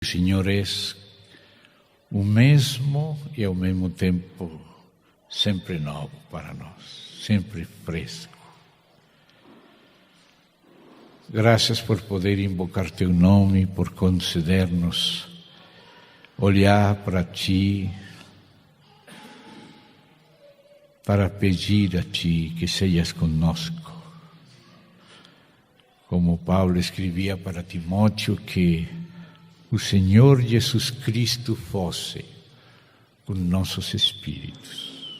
O Senhor é o mesmo e ao mesmo tempo sempre novo para nós, sempre fresco. Graças por poder invocar Teu nome, por conceder-nos olhar para Ti, para pedir a Ti que sejas conosco. Como Paulo escrevia para Timóteo, que o Senhor Jesus Cristo fosse com nossos espíritos.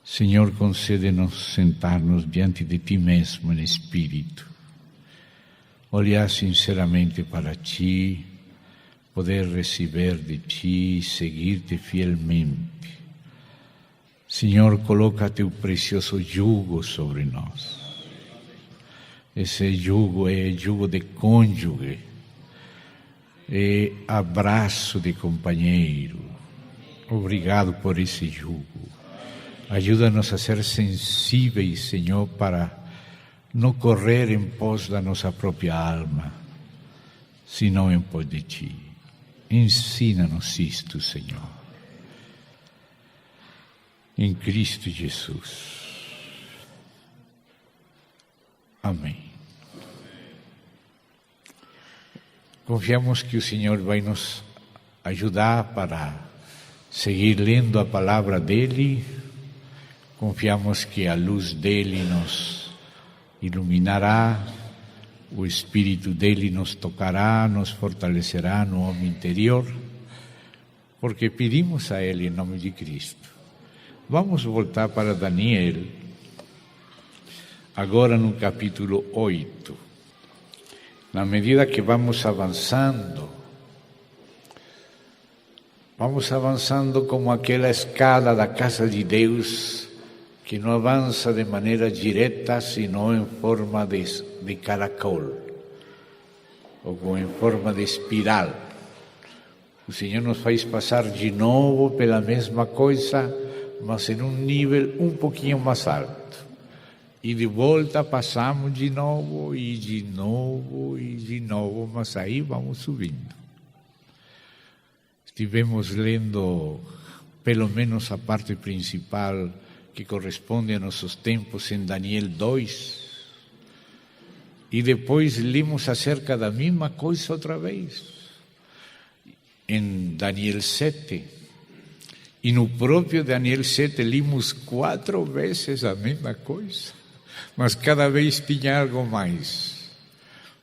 Senhor, concede-nos sentar-nos diante de Ti mesmo em espírito, olhar sinceramente para Ti, poder receber de Ti e seguir-te fielmente. Senhor, coloca Teu precioso jugo sobre nós. Esse jugo é jugo de cônjuge, é abraço de companheiro. Obrigado por esse jugo. Ajuda-nos a ser sensíveis, Senhor, para não correr em pós da nossa própria alma, senão em pós de Ti. Ensina-nos isto, Senhor. Em Cristo Jesus. Amém. Confiamos que o Senhor vai nos ajudar para seguir lendo a palavra dEle. Confiamos que a luz dEle nos iluminará, o Espírito dEle nos tocará, nos fortalecerá no homem interior, porque pedimos a Ele em nome de Cristo. Vamos voltar para Daniel, agora no capítulo 8. Na medida que vamos avançando como aquela escada da casa de Deus, que não avança de maneira direta, senão em forma de caracol, ou em forma de espiral. O Senhor nos faz passar de novo pela mesma coisa, mas em um nível um pouquinho mais alto. E de volta passamos de novo, e de novo, e de novo, mas aí vamos subindo. Estivemos lendo, pelo menos a parte principal, que corresponde a nossos tempos, em Daniel 2. E depois limos acerca da mesma coisa outra vez, em Daniel 7. E no próprio Daniel 7 limos 4 vezes a mesma coisa, mas cada vez tinha algo mais.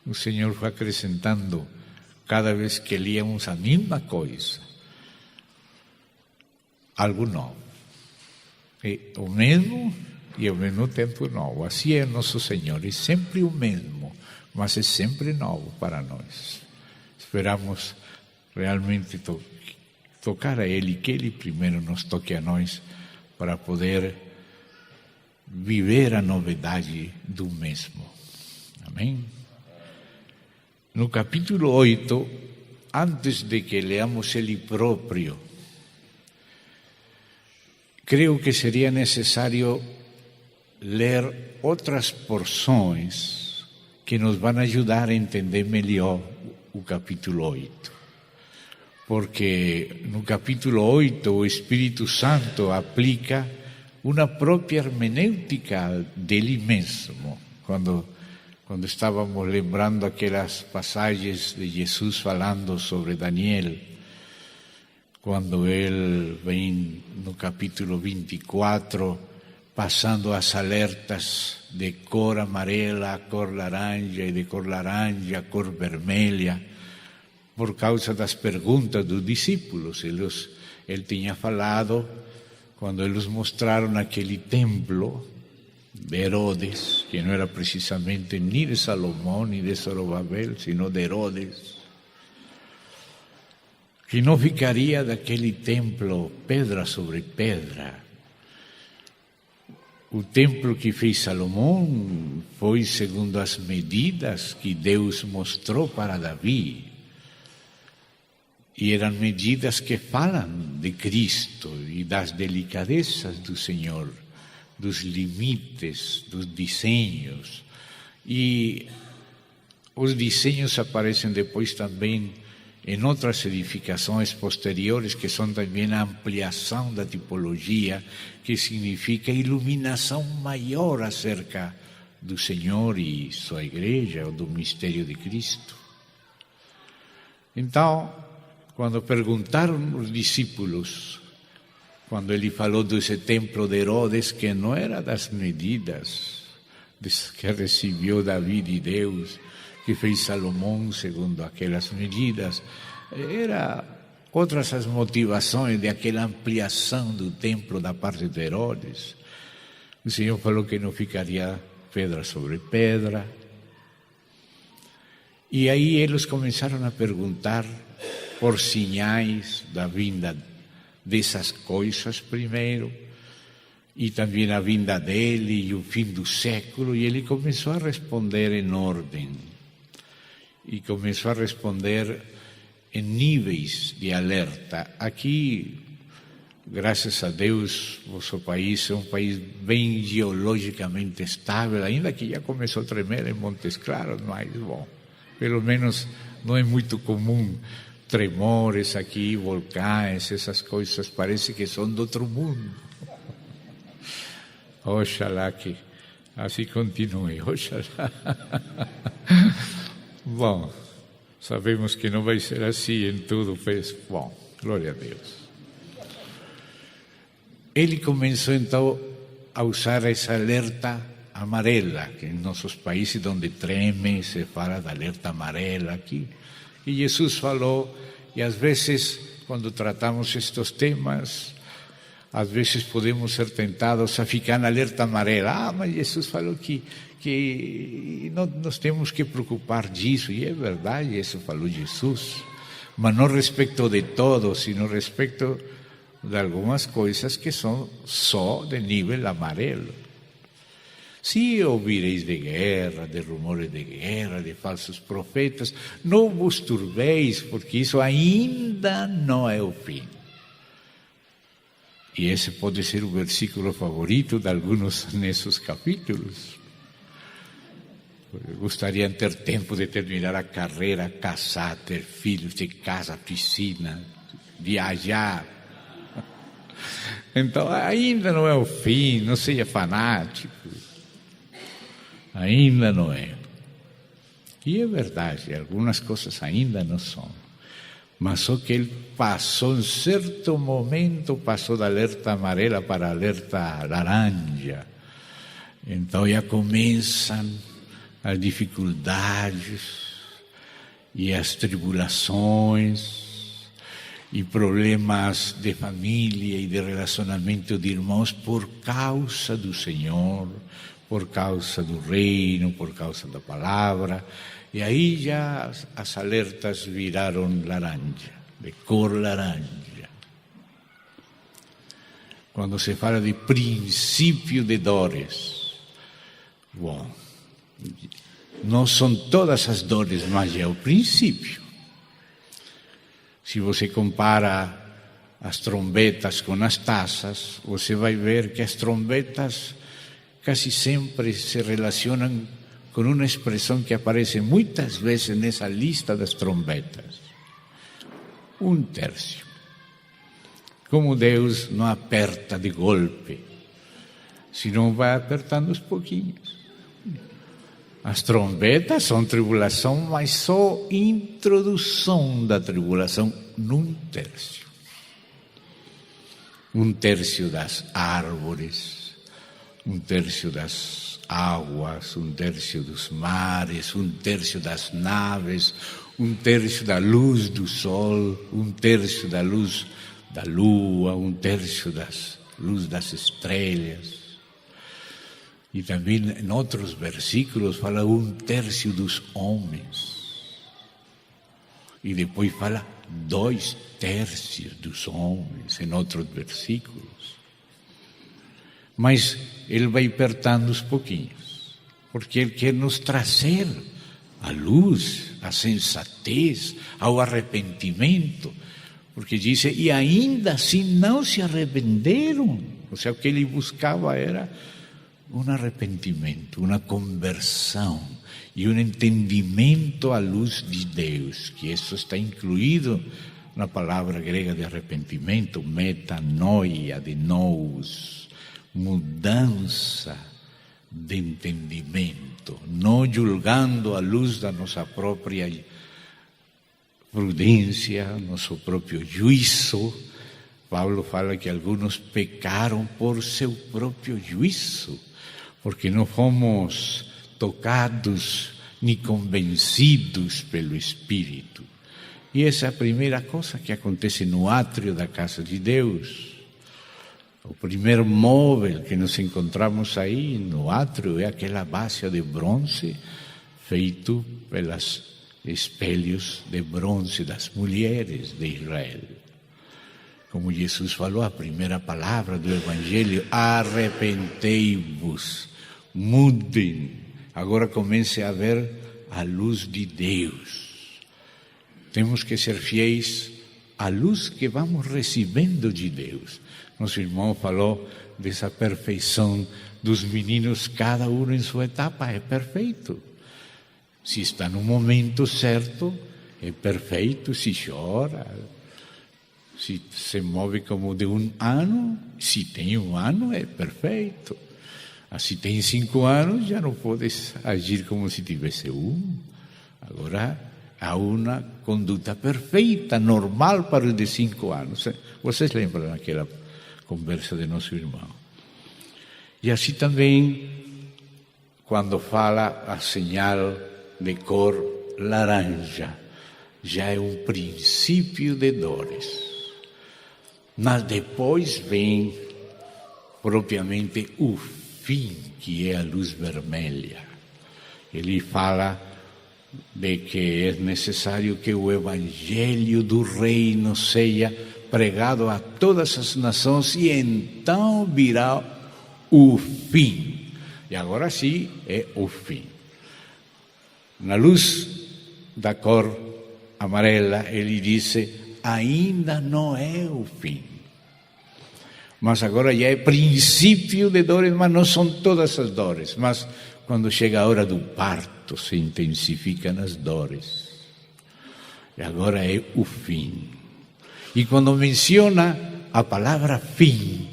O Senhor foi acrescentando cada vez que líamos a mesma coisa, algo novo. É o mesmo e ao mesmo tempo novo. Assim é nosso Senhor, é sempre o mesmo, mas é sempre novo para nós. Esperamos realmente tocar a Ele, que Ele primeiro nos toque a nós, para poder viver a novidade do mesmo. Amém? No capítulo 8, antes de que leamos ele próprio, creio que seria necessário ler outras porções que nos vão ajudar a entender melhor o capítulo 8. Porque no capítulo 8 o Espírito Santo aplica uma própria hermenêutica dele mesmo. Quando estávamos lembrando aquelas passagens de Jesus falando sobre Daniel, quando ele vem no capítulo 24, passando as alertas de cor amarela a cor laranja e de cor laranja a cor vermelha, por causa das perguntas dos discípulos. Ele tinha falado, quando eles mostraram aquele templo de Herodes, que não era precisamente nem de Salomão, nem de Zorobabel, sino de Herodes, que não ficaria daquele templo pedra sobre pedra. O templo que fez Salomão foi segundo as medidas que Deus mostrou para Davi. E eram medidas que falam de Cristo e das delicadezas do Senhor, dos limites, dos desenhos. E os desenhos aparecem depois também em outras edificações posteriores, que são também a ampliação da tipologia, que significa iluminação maior acerca do Senhor e sua igreja, ou do mistério de Cristo. Então, quando perguntaram os discípulos, quando ele falou desse templo de Herodes, que não era das medidas que recebeu Davi de Deus, que fez Salomão segundo aquelas medidas, era outras as motivações de aquela ampliação do templo da parte de Herodes. O Senhor falou que não ficaria pedra sobre pedra. E aí eles começaram a perguntar por sinais da vinda dessas coisas primeiro, e também a vinda dele e o fim do século, e ele começou a responder em ordem. E começou a responder em níveis de alerta. Aqui, graças a Deus, nosso país é um país bem geologicamente estável, ainda que já começou a tremer em Montes Claros, mas, bom, pelo menos não é muito comum tremores aqui, vulcões, essas coisas, parece que são do outro mundo. Oxalá que assim continue, oxalá. Bom, sabemos que não vai ser assim em tudo, mas, bom, glória a Deus. Ele começou então a usar essa alerta amarela, que em nossos países onde treme se fala da alerta amarela aqui. E Jesus falou, e às vezes, quando tratamos estes temas, às vezes podemos ser tentados a ficar na alerta amarela. Mas Jesus falou que não nos temos que preocupar disso, e é verdade, isso falou Jesus, mas não respeito de todo, sino respeito de algumas coisas que são só de nível amarelo. Se ouvireis de guerra, de rumores de guerra, de falsos profetas, não vos turbeis, porque isso ainda não é o fim. E esse pode ser o versículo favorito de alguns nesses capítulos. Gostariam de ter tempo de terminar a carreira, casar, ter filhos, ter casa, piscina, viajar. Então, ainda não é o fim, não seja fanático. Ainda não é. E é verdade, algumas coisas ainda não são. Mas só que ele passou, em certo momento, passou da alerta amarela para a alerta laranja. Então já começam as dificuldades e as tribulações e problemas de família e de relacionamento de irmãos por causa do Senhor, por causa do reino, por causa da palavra. E aí já as alertas viraram laranja, de cor laranja. Quando se fala de princípio de dores, bom, não são todas as dores, mas é o princípio. Se você compara as trombetas com as taças, você vai ver que as trombetas quase sempre se relacionam com uma expressão que aparece muitas vezes nessa lista das trombetas: 1/3. Como Deus não aperta de golpe, senão vai apertando aos pouquinhos. As trombetas são tribulação, mas só introdução da tribulação, 1/3. 1/3 das árvores, 1/3 das águas, 1/3 dos mares, 1/3 das naves, 1/3 da luz do sol, 1/3 da luz da lua, 1/3 da luz das estrelas. E também em outros versículos fala 1/3 dos homens. E depois fala 2/3 dos homens em outros versículos. Mas ele vai apertando aos pouquinhos, porque ele quer nos trazer a luz, a sensatez, ao arrependimento. Porque diz, e ainda assim não se arrependeram. Ou seja, o que ele buscava era um arrependimento, uma conversão. e um entendimento à luz de Deus, que isso está incluído na palavra grega de arrependimento, metanoia, de nous, mudança de entendimento, não julgando à luz da nossa própria prudência, nosso próprio juízo. Paulo fala que alguns pecaram por seu próprio juízo, porque não fomos tocados nem convencidos pelo Espírito. E essa é a primeira coisa que acontece no átrio da casa de Deus. O primeiro móvel que nos encontramos aí no átrio é aquela base de bronze feito pelos espelhos de bronze das mulheres de Israel. Como Jesus falou, a primeira palavra do Evangelho: arrependei-vos, mudem, agora comece a ver a luz de Deus. Temos que ser fiéis à luz que vamos recebendo de Deus. Nosso irmão falou dessa perfeição dos meninos, cada um em sua etapa é perfeito. Se está no momento certo, é perfeito. Se chora, se se move como de um ano, se tem um ano, é perfeito. Se tem 5 anos, já não pode agir como se tivesse um. Agora, há uma conduta perfeita, normal para os de 5 anos. Vocês lembram daquela conversa de nosso irmão? E assim também, quando fala a señal de cor laranja, já é um princípio de dores. Mas depois vem propriamente o fim, que é a luz vermelha. Ele fala de que é necessário que o evangelho do reino seja pregado a todas as nações, e então virá o fim. E agora sim é o fim. Na luz da cor amarela, ele disse: ainda não é o fim. Mas agora já é princípio de dores, mas não são todas as dores. Mas quando chega a hora do parto, se intensificam as dores. E agora é o fim. E quando menciona a palavra fim,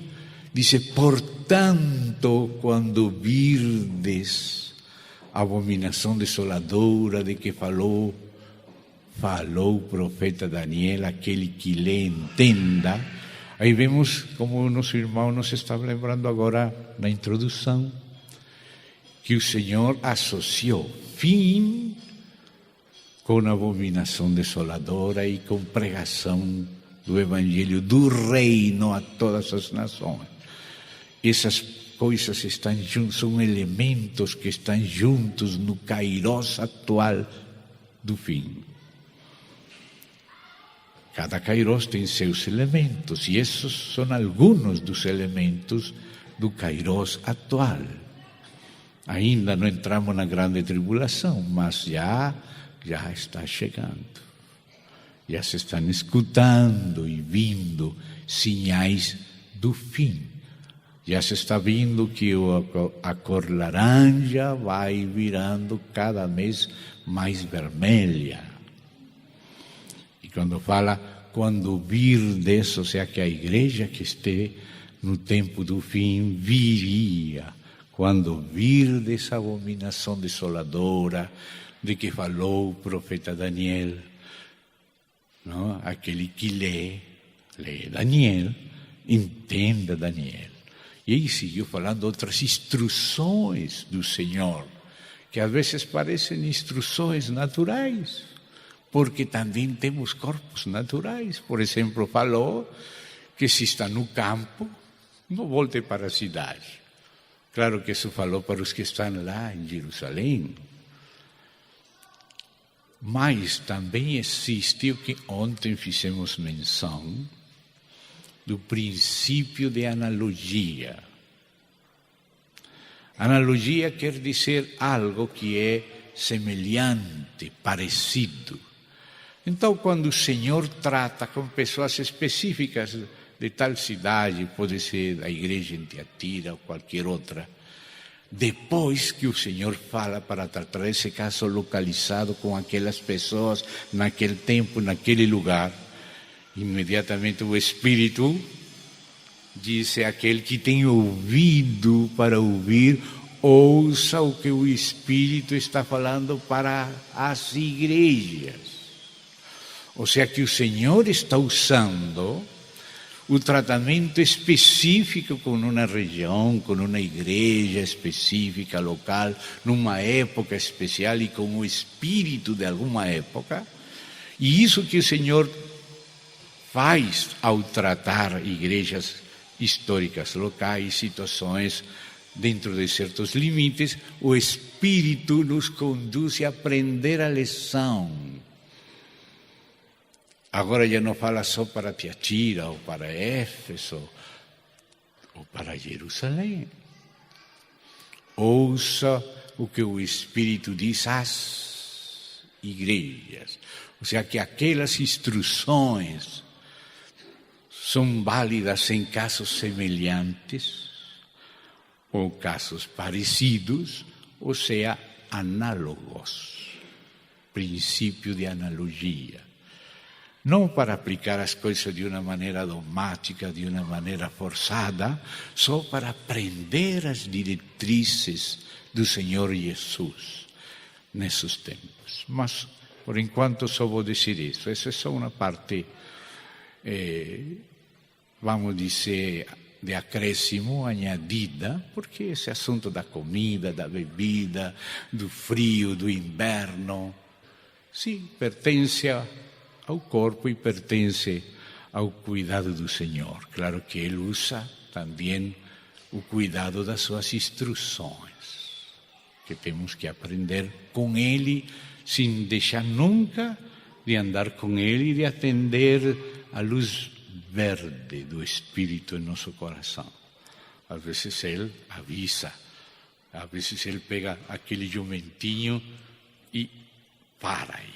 diz: portanto, quando virdes a abominação desoladora de que falou o profeta Daniel, aquele que lhe entenda. Aí vemos como o nosso irmão nos está lembrando agora na introdução, que o Senhor associou fim com abominação desoladora e com pregação do Evangelho do Reino a todas as nações. Essas coisas estão juntos, são elementos que estão juntos no Kairos atual do fim. Cada Kairos tem seus elementos, e esses são alguns dos elementos do Kairos atual. Ainda não entramos na grande tribulação, mas já está chegando. Já se estão escutando e vindo sinais do fim. Já se está vendo que a cor laranja vai virando cada vez mais vermelha. E quando fala, quando virdes, ou seja, que a igreja que esteja no tempo do fim viria. Quando virdes a abominação desoladora de que falou o profeta Daniel, não? Aquele que lê Daniel, entenda Daniel. E aí seguiu falando outras instruções do Senhor, que às vezes parecem instruções naturais, porque também temos corpos naturais. Por exemplo, falou que se está no campo, não volte para a cidade. Claro que isso falou para os que estão lá em Jerusalém. Mas também existe o que ontem fizemos menção, do princípio de analogia. Analogia quer dizer algo que é semelhante, parecido. Então, quando o Senhor trata com pessoas específicas de tal cidade, pode ser a igreja em Tiatira ou qualquer outra, Depois que o Senhor fala para tratar esse caso localizado com aquelas pessoas, naquele tempo, naquele lugar, imediatamente o Espírito diz: aquele que tem ouvido para ouvir, ouça o que o Espírito está falando para as igrejas. Ou seja, que o Senhor está usando o tratamento específico com uma região, com uma igreja específica, local, numa época especial e com o espírito de alguma época. E isso que o Senhor faz ao tratar igrejas históricas locais, situações dentro de certos limites, o Espírito nos conduz a aprender a lição. Agora já não fala só para Tiatira, ou para Éfeso, ou para Jerusalém. Ouça o que o Espírito diz às igrejas. Ou seja, que aquelas instruções são válidas em casos semelhantes, ou casos parecidos, ou seja, análogos. Princípio de analogia. Não para aplicar as coisas de uma maneira dogmática, de uma maneira forçada, só para aprender as diretrizes do Senhor Jesus nesses tempos. Mas, por enquanto, só vou dizer isso. Essa é só uma parte, vamos dizer, de acréscimo, añadida, porque esse assunto da comida, da bebida, do frio, do inverno, sim, pertence ao corpo e pertence ao cuidado do Senhor. Claro que Ele usa também o cuidado das suas instruções, que temos que aprender com Ele, sem deixar nunca de andar com Ele e de atender a luz verde do Espírito em nosso coração. Às vezes Ele avisa, às vezes Ele pega aquele jumentinho e para aí.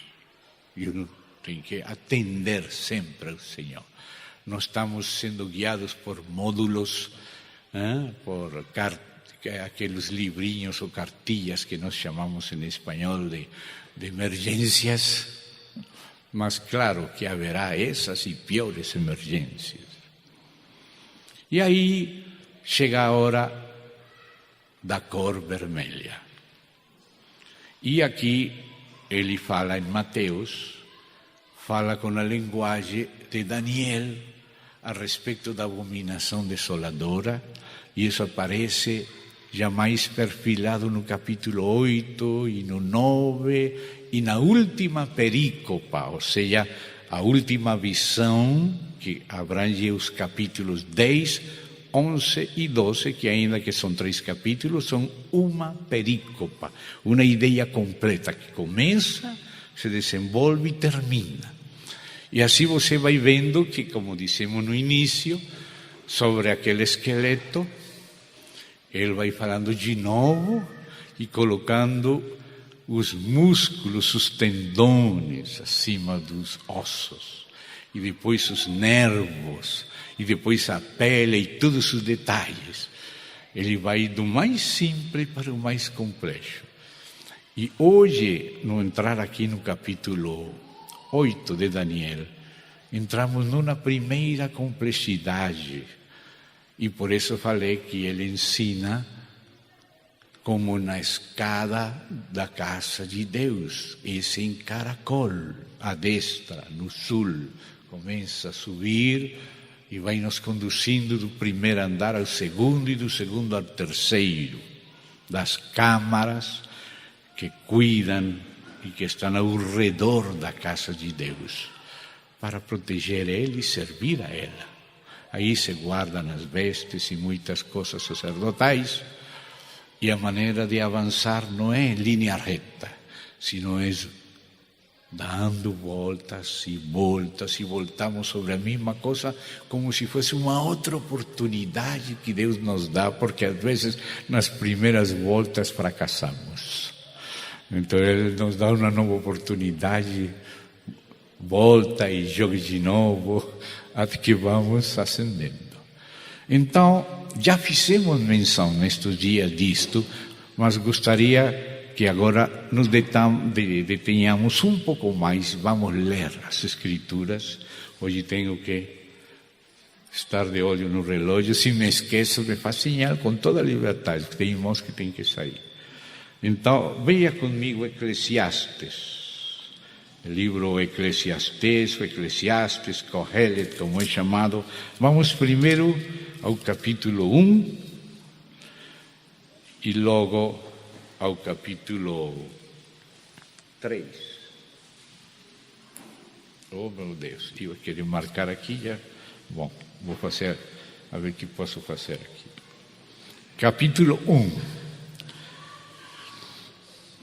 E uno tem que atender sempre ao Senhor. Nós estamos sendo guiados por módulos, por aqueles livrinhos ou cartilhas que nós chamamos em espanhol de emergências, mas claro que haverá essas e piores emergências. E aí chega a hora da cor vermelha. E aqui ele fala em Mateus, fala com a linguagem de Daniel a respeito da abominação desoladora, e isso aparece já mais perfilado no capítulo 8 e no 9 e na última perícopa, ou seja, a última visão que abrange os capítulos 10, 11 e 12, que ainda que são 3 capítulos, são uma perícopa, uma ideia completa que começa, se desenvolve e termina. E assim você vai vendo que, como dissemos no início, sobre aquele esqueleto, ele vai falando de novo e colocando os músculos, os tendões acima dos ossos, e depois os nervos, e depois a pele e todos os detalhes. Ele vai do mais simples para o mais complexo. E hoje, no entrar aqui no capítulo 8 de Daniel, entramos numa primeira complexidade, e por isso falei que ele ensina como na escada da casa de Deus, esse em caracol, à destra, no sul, começa a subir e vai nos conduzindo do primeiro andar ao segundo e do segundo ao terceiro, das câmaras que cuidam e que estão ao redor da casa de Deus, para proteger Ele e servir a ela. Aí se guardam as vestes e muitas coisas sacerdotais, e a maneira de avançar não é em linha reta, sino é dando voltas e voltas, e voltamos sobre a mesma coisa, como se fosse uma outra oportunidade que Deus nos dá, porque às vezes nas primeiras voltas fracassamos. Então Ele nos dá uma nova oportunidade, volta e joga de novo, até que vamos ascendendo. Então, já fizemos menção nestes dias disto, mas gostaria que agora nos detenhamos um pouco mais. Vamos ler as Escrituras. Hoje tenho que estar de olho no relógio. Se me esqueço, me faz sinal com toda a liberdade. Tem irmãos que têm que sair. Então, veja comigo Eclesiastes. O livro Eclesiastes, Cohelet, como é chamado. Vamos primeiro ao capítulo 1 e logo ao capítulo 3. Oh, meu Deus, eu queria marcar aqui já. Bom, vou fazer, a ver o que posso fazer aqui. Capítulo 1,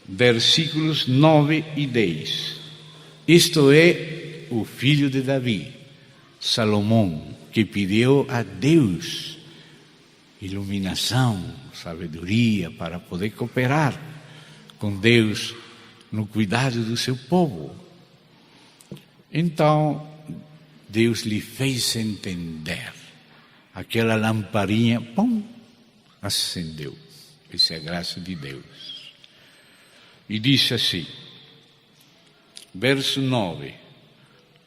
versículos 9 e 10. Isto é o filho de Davi, Salomão, que pediu a Deus iluminação, sabedoria para poder cooperar com Deus no cuidado do seu povo. Então, Deus lhe fez entender. Aquela lamparinha, pum, acendeu. Essa é a graça de Deus. E disse assim, verso 9,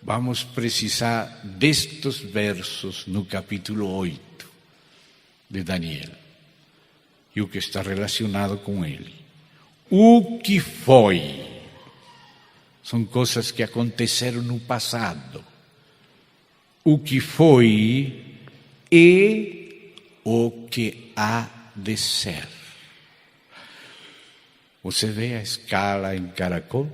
vamos precisar destes versos no capítulo 8 de Daniel, e o que está relacionado com ele. O que foi? São coisas que aconteceram no passado. O que foi e o que há de ser. Você vê a escala em caracol?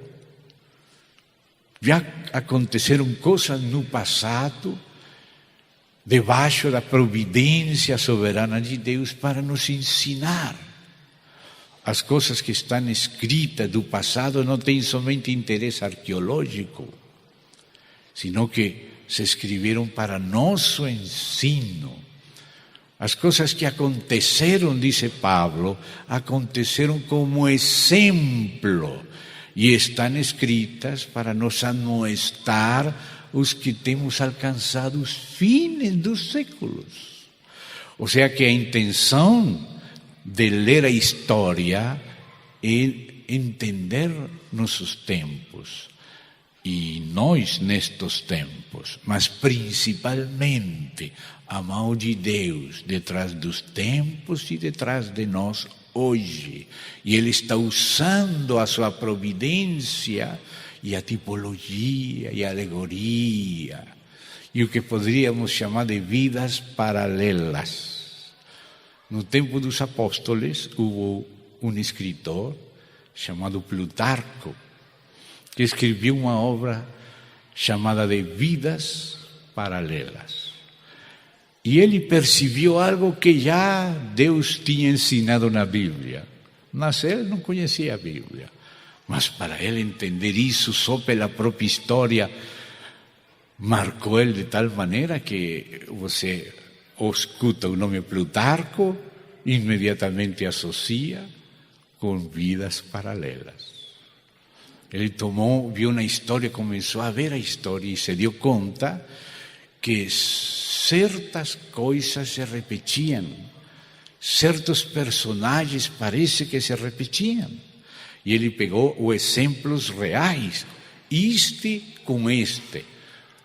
Já aconteceram coisas no passado, debaixo da providência soberana de Deus, para nos ensinar. As coisas que estão escritas do passado não têm somente interesse arqueológico, sino que se escreveram para nosso ensino. As coisas que aconteceram, disse Pablo, aconteceram como exemplo e estão escritas para nos amoestar os que temos alcançado os fins dos séculos. Ou seja, que a intenção de ler a história é entender nossos tempos. E nós nestes tempos, mas principalmente a mão de Deus detrás dos tempos e detrás de nós hoje. E Ele está usando a sua providência e a tipologia e a alegoria e o que poderíamos chamar de vidas paralelas. No tempo dos apóstolos houve um escritor chamado Plutarco, que escreveu uma obra chamada de Vidas Paralelas. E ele percebeu algo que já Deus tinha ensinado na Bíblia. Mas ele não conhecia a Bíblia. Mas para ele entender isso só pela própria história, marcou ele de tal maneira que você escuta o nome Plutarco, imediatamente associa com vidas paralelas. Ele viu na história, começou a ver a história e se deu conta que certas coisas se repetiam, certos personagens parece que se repetiam. E ele pegou os exemplos reais, este com este,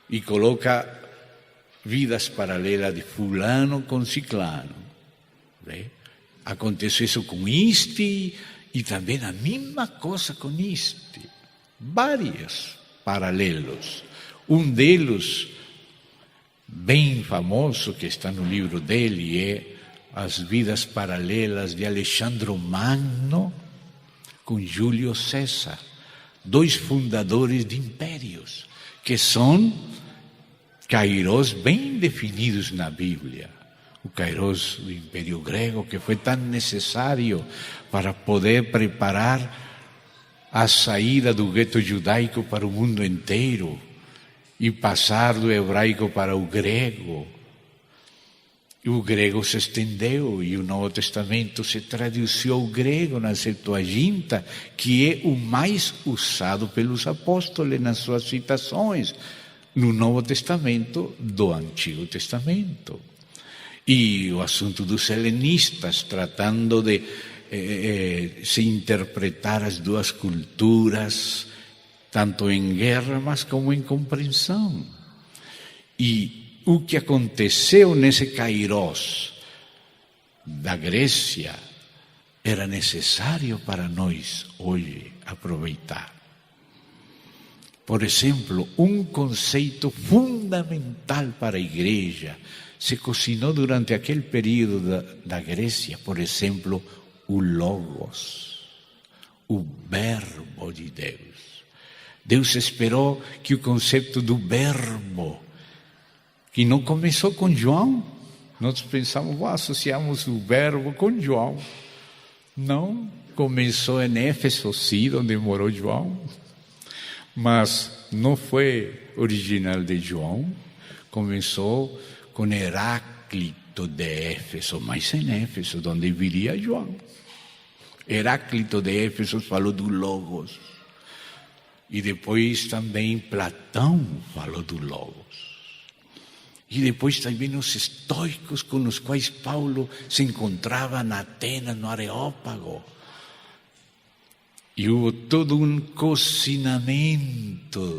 e coloca vidas paralelas de fulano com ciclano. Aconteceu isso com este e também a mesma coisa com este. Vários paralelos. Um deles, bem famoso, que está no livro dele, é As Vidas Paralelas de Alexandre Magno com Júlio César, dois fundadores de impérios, que são kairós bem definidos na Bíblia. O kairós do Império Grego, que foi tão necessário para poder preparar a saída do gueto judaico para o mundo inteiro e passar do hebraico para o grego. E o grego se estendeu e o Novo Testamento se traduziu ao grego na Septuaginta, que é o mais usado pelos apóstolos nas suas citações no Novo Testamento do Antigo Testamento. E o assunto dos helenistas, tratando de se interpretar as duas culturas, tanto em guerra, mas como em compreensão. E o que aconteceu nesse Kairos da Grécia era necessário para nós hoje aproveitar. Por exemplo, um conceito fundamental para a igreja se cocinou durante aquele período da Grécia, por exemplo, o Logos, o Verbo de Deus. Deus esperou que o conceito do Verbo, que não começou com João, nós pensamos, associamos o Verbo com João. Não, começou em Éfeso, sim, onde morou João, mas não foi original de João, começou com Heráclito de Éfeso, mas em Éfeso, onde viria João. Heráclito de Éfeso falou do Logos, e depois também Platão falou do Logos. E depois também os estoicos com os quais Paulo se encontrava na Atenas, no Areópago. E houve todo um cocinamento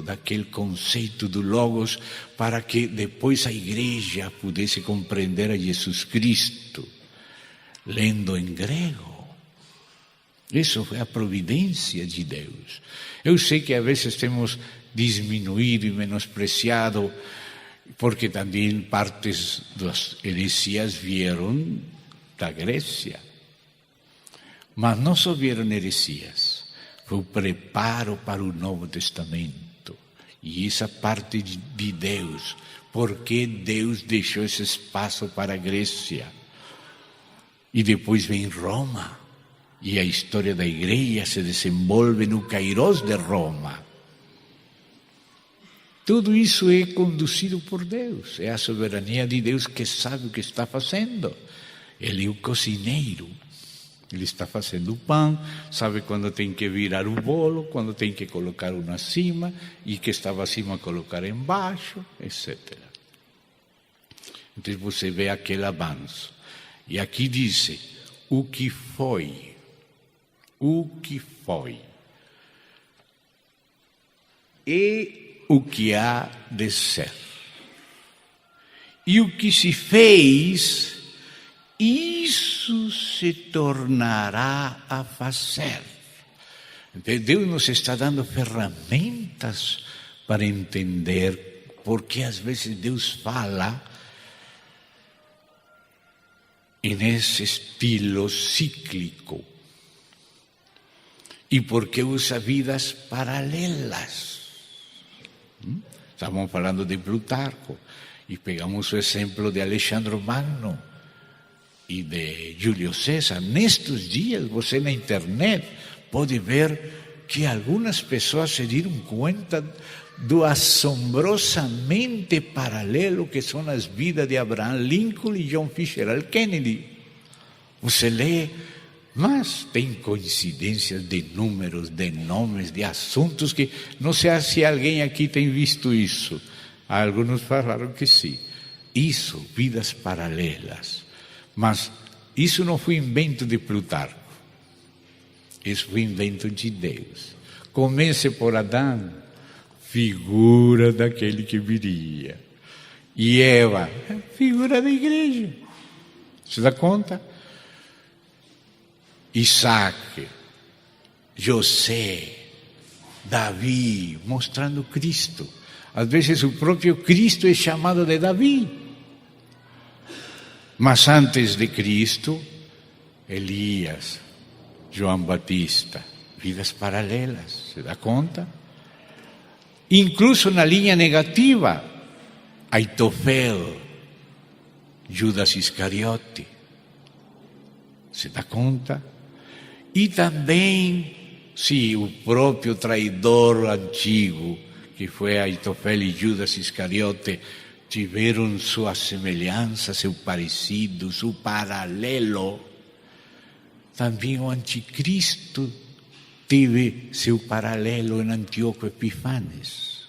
daquele conceito do Logos para que depois a igreja pudesse compreender a Jesus Cristo, lendo em grego. Isso foi a providência de Deus. Eu sei que às vezes temos diminuído e menospreciado, porque também partes das heresias vieram da Grécia. Mas não só vieram heresias, foi o preparo para o Novo Testamento. E essa parte de Deus, porque Deus deixou esse espaço para a Grécia. E depois vem Roma, e a história da igreja se desenvolve no Kairos de Roma. Tudo isso é conduzido por Deus, é a soberania de Deus que sabe o que está fazendo. Ele é o cozinheiro, ele está fazendo o pão, sabe quando tem que virar o bolo, quando tem que colocar um acima, e que estava acima colocar embaixo, etc. Então você vê aquele avanço. E aqui diz, o que foi, e o que há de ser. E o que se fez, isso se tornará a fazer. Deus nos está dando ferramentas para entender porque às vezes Deus fala nesse estilo cíclico e porque usa vidas paralelas. Estamos falando de Plutarco e pegamos o exemplo de Alexandre Magno e de Júlio César. Nestes dias, você na internet pode ver que algumas pessoas se deram conta do assombrosamente paralelo que são as vidas de Abraham Lincoln e John Fitzgerald Kennedy. Você lê, mas tem coincidências de números, de nomes, de assuntos que não sei se alguém aqui tem visto isso. Alguns falaram que sim. Isso, vidas paralelas. Mas isso não foi invento de Plutarco. Isso foi invento de Deus. Comece por Adão, figura daquele que viria. E Eva, figura da igreja. Se dá conta? Isaac, José, Davi, mostrando Cristo. Às vezes o próprio Cristo é chamado de Davi. Mas antes de Cristo, Elias, João Batista, vidas paralelas, se dá conta? Incluso na linha negativa, Aitofel, Judas Iscariote, se dá conta? E também, sim, o próprio traidor antigo, que foi Aitofel e Judas Iscariote, tiveram sua semelhança, seu parecido, seu paralelo. Também o anticristo teve seu paralelo em Antíoco Epifanes.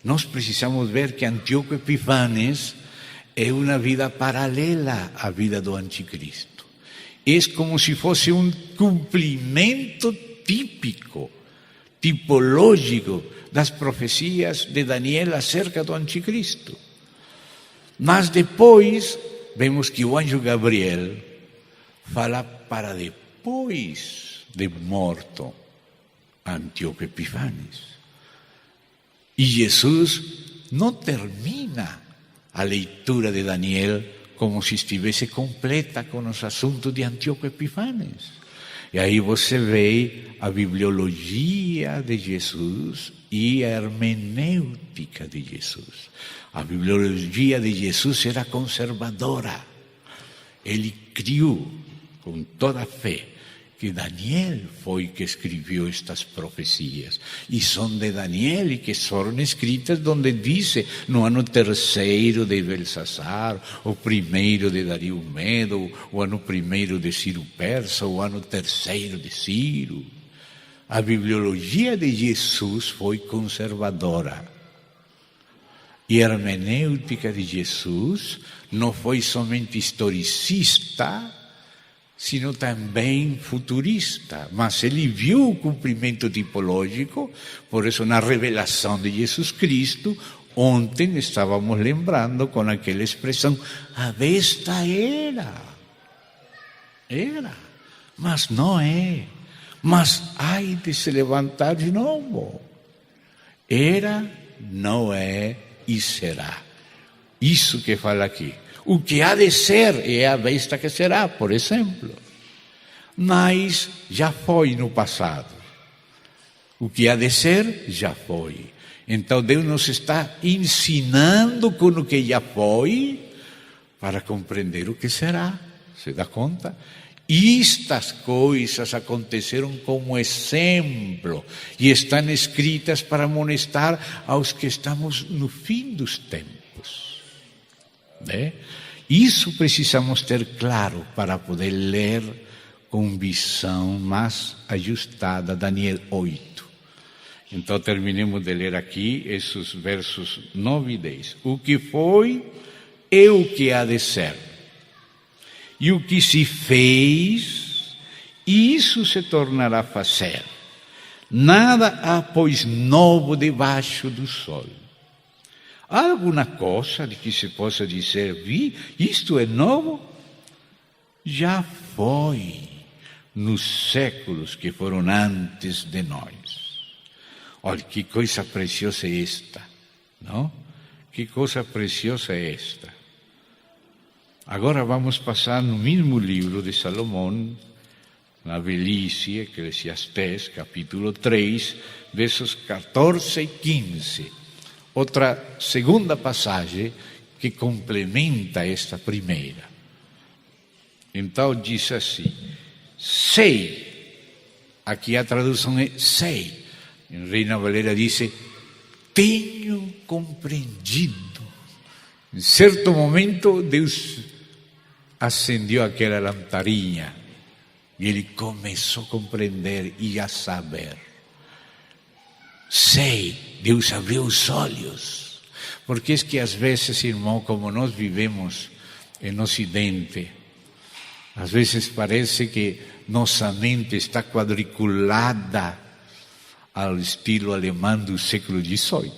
Nós precisamos ver que Antíoco Epifanes é uma vida paralela à vida do anticristo. É como se fosse um cumprimento típico, tipológico das profecias de Daniel acerca do anticristo. Mas depois, vemos que o anjo Gabriel fala para depois de morto Antíoco Epifanes. E Jesus não termina a leitura de Daniel como se estivesse completa com os assuntos de Antíoco Epifanes. E aí você vê a bibliologia de Jesus e a hermenêutica de Jesus. A bibliologia de Jesus era conservadora. Ele criou com toda a fé que Daniel foi que escreveu estas profecias. E são de Daniel e que foram escritas onde diz, no ano 3º de Belsazar, o 1º de Dario Medo, o ano 1º de Ciro Persa, o ano 3º de Ciro. A bibliologia de Jesus foi conservadora. E a hermenêutica de Jesus não foi somente historicista, sino também futurista. Mas ele viu o cumprimento tipológico, por isso na revelação de Jesus Cristo, ontem estávamos lembrando com aquela expressão, a besta era, mas não é. Mas ai de se levantar de novo. Era, não é e será. Isso que fala aqui. O que há de ser é a besta que será, por exemplo. Mas já foi no passado. O que há de ser, já foi. Então Deus nos está ensinando com o que já foi para compreender o que será. Se dá conta? Estas coisas aconteceram como exemplo e estão escritas para amonestar aos que estamos no fim dos tempos. Isso precisamos ter claro para poder ler com visão mais ajustada Daniel 8. Então terminemos de ler aqui esses versos 9 e 10. O que foi é o que há de ser. E o que se fez, isso se tornará a fazer. Nada há, pois, novo debaixo do sol. Há alguma coisa de que se possa dizer, isto é novo? Já foi nos séculos que foram antes de nós. Olha, que coisa preciosa é esta, não? Que coisa preciosa é esta. Agora vamos passar no mesmo livro de Salomão, na velhice, Eclesiastés, capítulo 3, versos 14 e 15. Outra segunda passagem que complementa esta primeira. Então diz assim, sei, aqui a tradução é sei. Em Reina Valera diz, tenho compreendido. Em certo momento Deus acendeu aquela lamparina e ele começou a compreender e a saber. Sei, Deus abriu os olhos, porque é que às vezes, irmão, como nós vivemos no Ocidente, às vezes parece que nossa mente está quadriculada ao estilo alemão do século XVIII.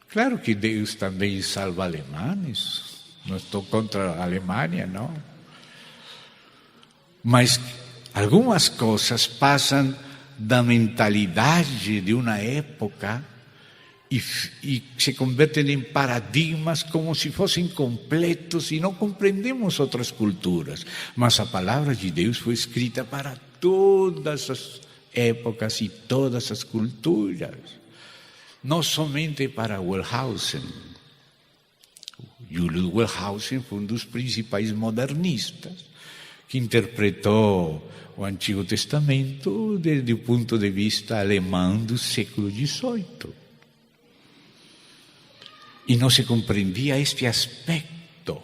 Claro que Deus também salva alemães. Não estou contra a Alemanha, não. Mas algumas coisas passam da mentalidade de uma época e se convertem em paradigmas como se fossem completos e não compreendemos outras culturas. Mas a palavra de Deus foi escrita para todas as épocas e todas as culturas. Não somente para Wellhausen. Julius Wellhausen foi um dos principais modernistas que interpretou o Antigo Testamento desde o ponto de vista alemão do século XVIII. E não se compreendia este aspecto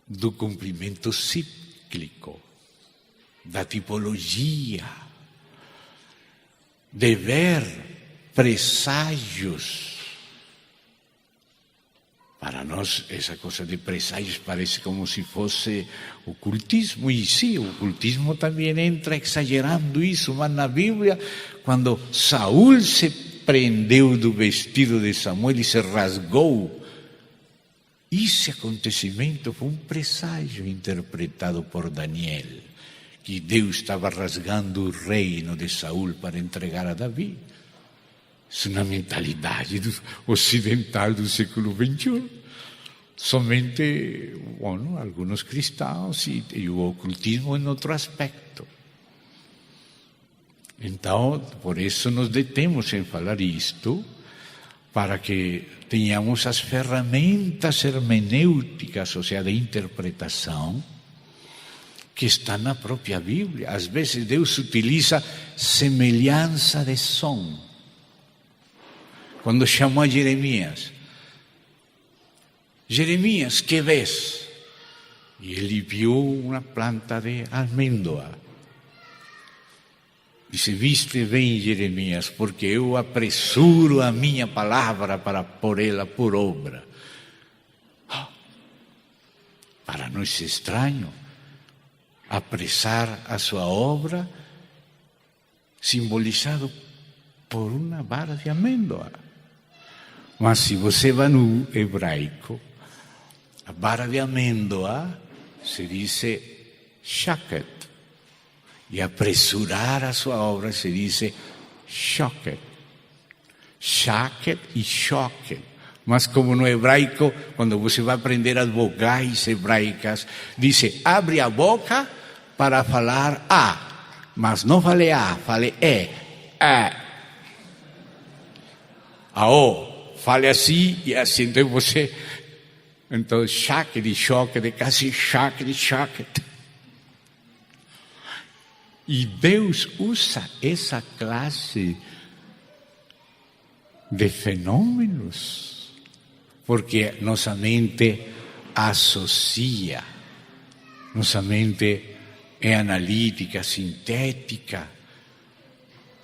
do cumprimento cíclico, da tipologia, de ver presságios Para nós, essa coisa de presságios parece como se fosse ocultismo. E sim, o ocultismo também entra exagerando isso, mas na Bíblia, quando Saul se prendeu do vestido de Samuel e se rasgou, esse acontecimento foi um presságio interpretado por Daniel, que Deus estava rasgando o reino de Saul para entregar a Davi. Isso é uma mentalidade ocidental do século XXI. Somente, alguns cristãos e o ocultismo em outro aspecto. Então, por isso nos detemos em falar isto, para que tenhamos as ferramentas hermenêuticas, ou seja, de interpretação, que estão na própria Bíblia. Às vezes Deus utiliza semelhança de som. Quando chamou a Jeremias, que vês? E ele viu uma planta de amêndoa. Disse, viste bem, Jeremias, porque eu apressuro a minha palavra para pôr ela por obra. Para nós é estranho apressar a sua obra simbolizado por uma vara de amêndoa. Mas se você vai no hebraico, a vara de amêndoa se diz shaket. E apressurar a sua obra se diz shoket. Shaket e shoket. Mas como no hebraico, quando você vai aprender as vogais hebraicas, diz, abre a boca para falar A. Mas não fale A, fale E. A O. Fale assim e assim, então você... Então, shaket e shoket, quase shaket e shoket. E Deus usa essa classe de fenômenos, porque nossa mente associa, nossa mente é analítica, sintética.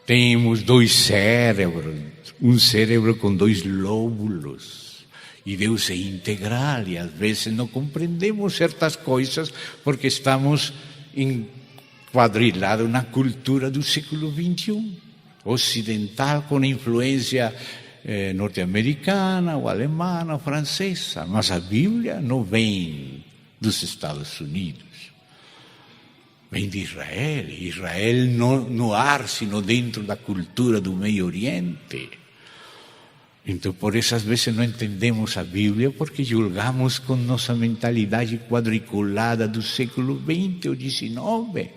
Temos dois cérebros, um cérebro com dois lóbulos, e Deus é integral, e às vezes não compreendemos certas coisas porque estamos enquadrilados na cultura do século XXI, ocidental, com influência norte-americana, ou alemã, ou francesa. Mas a Bíblia não vem dos Estados Unidos. Vem de Israel. Israel no ar, sino dentro da cultura do Meio Oriente. Então, por isso, às vezes não entendemos a Bíblia, porque julgamos com nossa mentalidade quadriculada do século XX ou XIX.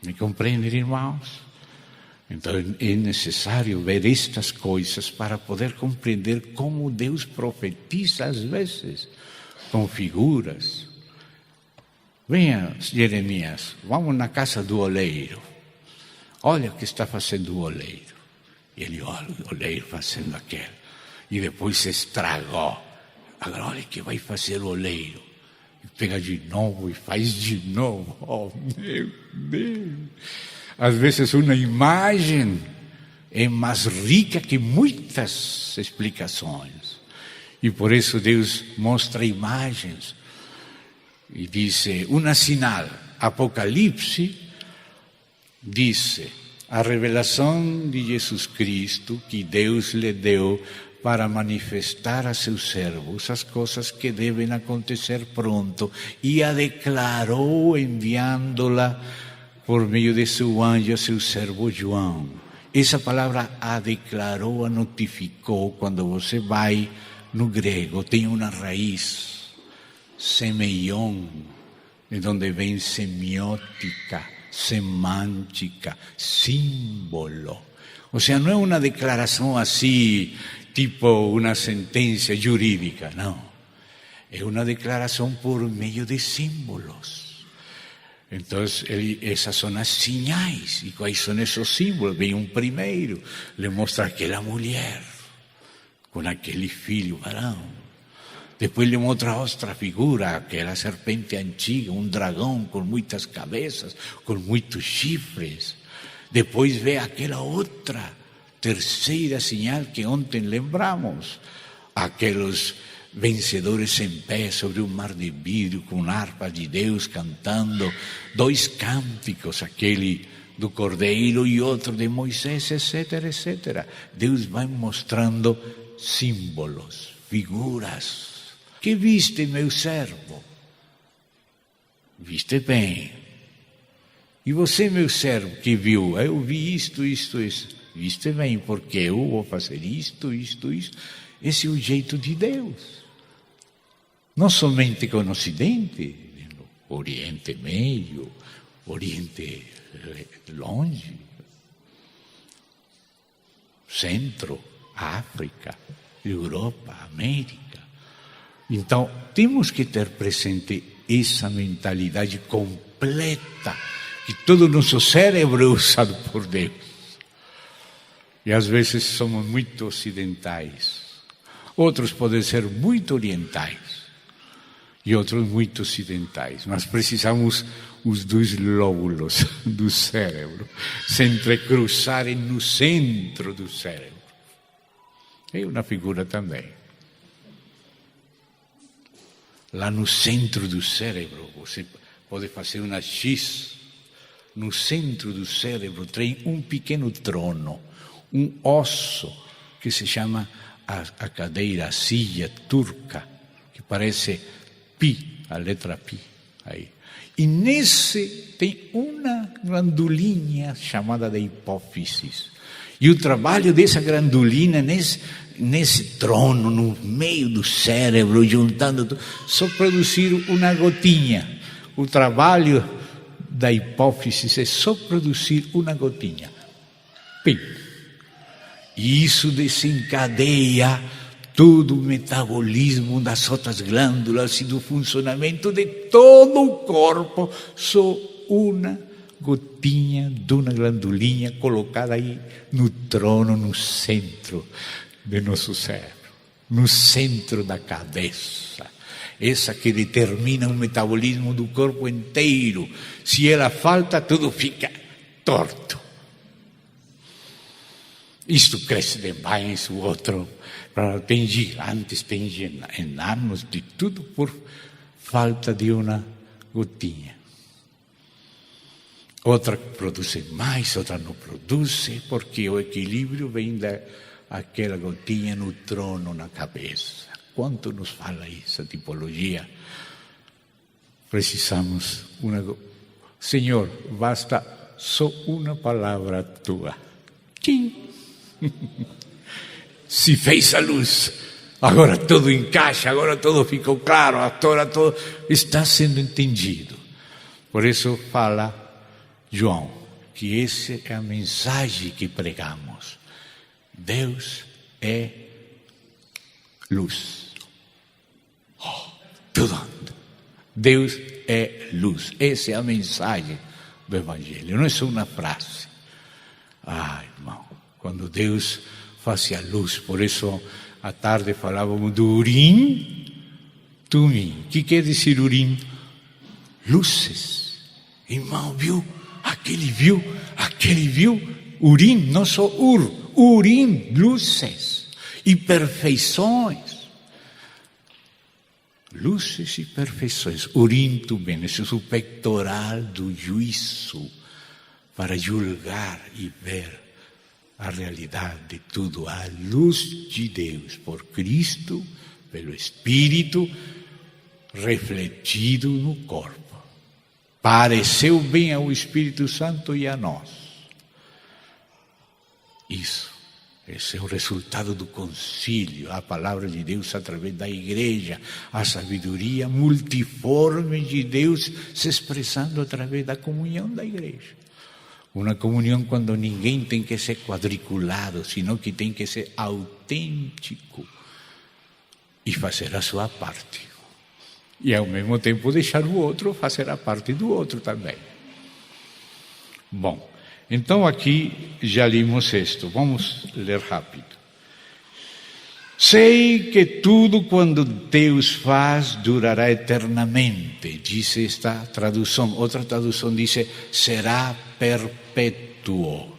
Me compreendem, irmãos? Então, é necessário ver estas coisas para poder compreender como Deus profetiza, às vezes, com figuras. Venha, Jeremias, vamos na casa do oleiro. Olha o que está fazendo o oleiro. E ele olha o oleiro fazendo aquilo. E depois se estragou. Agora olha o que vai fazer o oleiro. E pega de novo e faz de novo. Oh, meu Deus. Às vezes uma imagem é mais rica que muitas explicações. E por isso Deus mostra imagens. E diz, uma sinal, Apocalipse, diz, a revelação de Jesus Cristo que Deus lhe deu para manifestar a seus servos as coisas que devem acontecer pronto, e a declarou enviando-la por meio de seu anjo, seu servo João. Essa palavra a declarou, a notificou, quando você vai no grego, tem uma raiz, semeion, de onde vem semiótica, semântica, símbolo. Ou seja, não é uma declaração assim, tipo uma sentença jurídica, não. É uma declaração por meio de símbolos. Então, essas são as sinais. E quais são esses símbolos? Vem um primeiro, lhe mostra aquela mulher, com aquele filho varão. Depois lhe mostra outra figura, aquela serpente antiga, um dragão com muitas cabeças, com muitos chifres. Depois vê aquela outra, terceira sinal que ontem lembramos, aqueles vencedores em pé sobre um mar de vidro, com harpa de Deus cantando, 2 cânticos, aquele do Cordeiro e outro de Moisés, etc, etc. Deus vai mostrando símbolos, figuras. Que viste, meu servo? Viste bem. E você, meu servo, que viu? Eu vi isto. Viste bem, porque eu vou fazer isto. Esse é o jeito de Deus. Não somente com o Ocidente, no Oriente Médio, Oriente longe, Centro, África, Europa, América. Então, temos que ter presente essa mentalidade completa, que todo o nosso cérebro é usado por Deus. E às vezes somos muito ocidentais. Outros podem ser muito orientais e outros muito ocidentais. Mas precisamos os 2 lóbulos do cérebro se entrecruzarem no centro do cérebro. É uma figura também. Lá no centro do cérebro, você pode fazer uma X. No centro do cérebro tem um pequeno trono, um osso que se chama a cadeira, a silla turca, que parece pi, a letra pi. Aí. E nesse tem uma glandulinha chamada de hipófise. E o trabalho dessa glandulinha nesse trono, no meio do cérebro, juntando tudo, só produzir uma gotinha. O trabalho da hipófise é só produzir uma gotinha. Pim. E isso desencadeia todo o metabolismo das outras glândulas e do funcionamento de todo o corpo. Só uma gotinha de uma glandulinha colocada aí no trono, no centro de nosso cérebro, no centro da cabeça. Essa que determina o metabolismo do corpo inteiro. Se ela falta, tudo fica torto. Isto cresce demais, o outro tem gigantes, tem enanos, de tudo por falta de uma gotinha. Outra produz mais, outra não produz, porque o equilíbrio vem daquela gotinha no trono, na cabeça. Quanto nos fala essa tipologia? Precisamos Senhor, basta só uma palavra tua. Tim. Se fez a luz, agora tudo encaixa, agora tudo ficou claro, agora tudo está sendo entendido. Por isso fala João, que essa é a mensagem que pregamos. Deus é luz. Tudo. Deus é luz. Essa é a mensagem do Evangelho. Não é só uma frase. Irmão, quando Deus faz a luz, por isso à tarde falávamos do Urim, Tumim. O que quer dizer Urim? Luzes. Irmão, viu? Aquele viu? Urim, não só Urim, luzes e perfeições. Luzes e perfeições. Urim, Tumim, esse é o pectoral do juízo para julgar e ver a realidade de tudo, a luz de Deus, por Cristo, pelo Espírito, refletido no corpo. Pareceu bem ao Espírito Santo e a nós. Esse é o resultado do concílio, a palavra de Deus através da igreja, a sabedoria multiforme de Deus se expressando através da comunhão da igreja. Uma comunhão quando ninguém tem que ser quadriculado, senão que tem que ser autêntico e fazer a sua parte. E ao mesmo tempo deixar o outro fazer a parte do outro também. Bom, então aqui já lemos isto. Vamos ler rápido. Sei que tudo quando Deus faz durará eternamente, diz esta tradução. Outra tradução diz será perpétuo.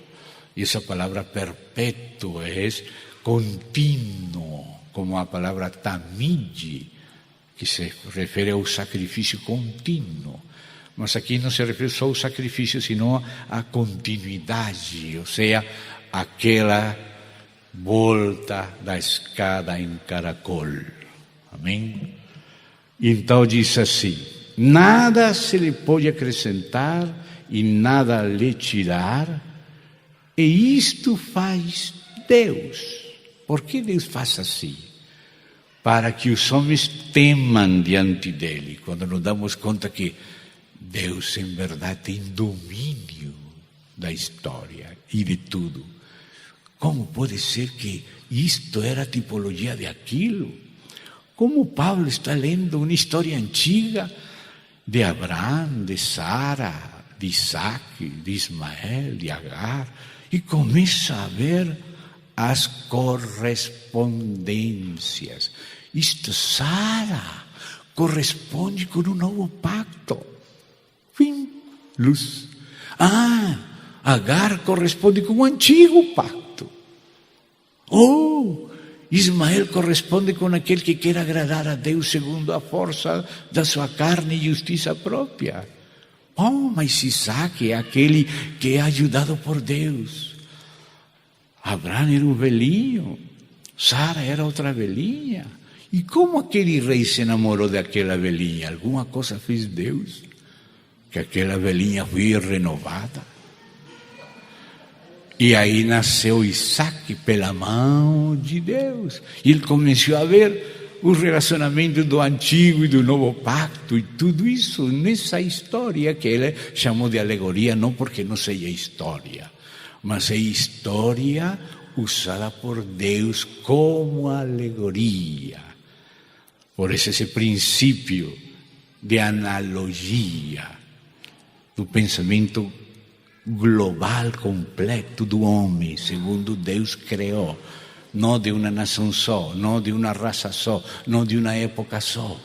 E essa palavra perpétuo é contínuo, como a palavra tamid, que se refere ao sacrifício contínuo. Mas aqui não se refere só ao sacrifício, senão à continuidade, ou seja, aquela volta da escada em caracol. Amém? Então diz assim: nada se lhe pode acrescentar e nada lhe tirar, e isto faz Deus. Por que Deus faz assim? Para que os homens temam diante dele, quando nos damos conta que Deus em verdade tem domínio da história e de tudo. Como pode ser que isto era a tipologia de aquilo? Como Paulo está lendo uma história antiga de Abraão, de Sara, de Isaac, de Ismael, de Agar, e começa a ver as correspondências. Isto, Sara, corresponde com um novo pacto. Fim, luz. Agar corresponde com o antigo pacto. Ismael corresponde com aquele que quer agradar a Deus segundo a força da sua carne e justiça própria. Mas Isaac é aquele que é ajudado por Deus. Abraão era um velhinho, Sara era outra velhinha. E como aquele rei se enamorou daquela velhinha? Alguma coisa fez Deus, que aquela velhinha foi renovada. E aí nasceu Isaac pela mão de Deus. E ele começou a ver o relacionamento do antigo e do novo pacto, e tudo isso nessa história que ele chamou de alegoria, não porque não seja história, mas é história usada por Deus como alegoria. Por isso esse princípio de analogia do pensamento global completo do homem, segundo Deus criou. Não de uma nação só, não de uma raça só, não de uma época só.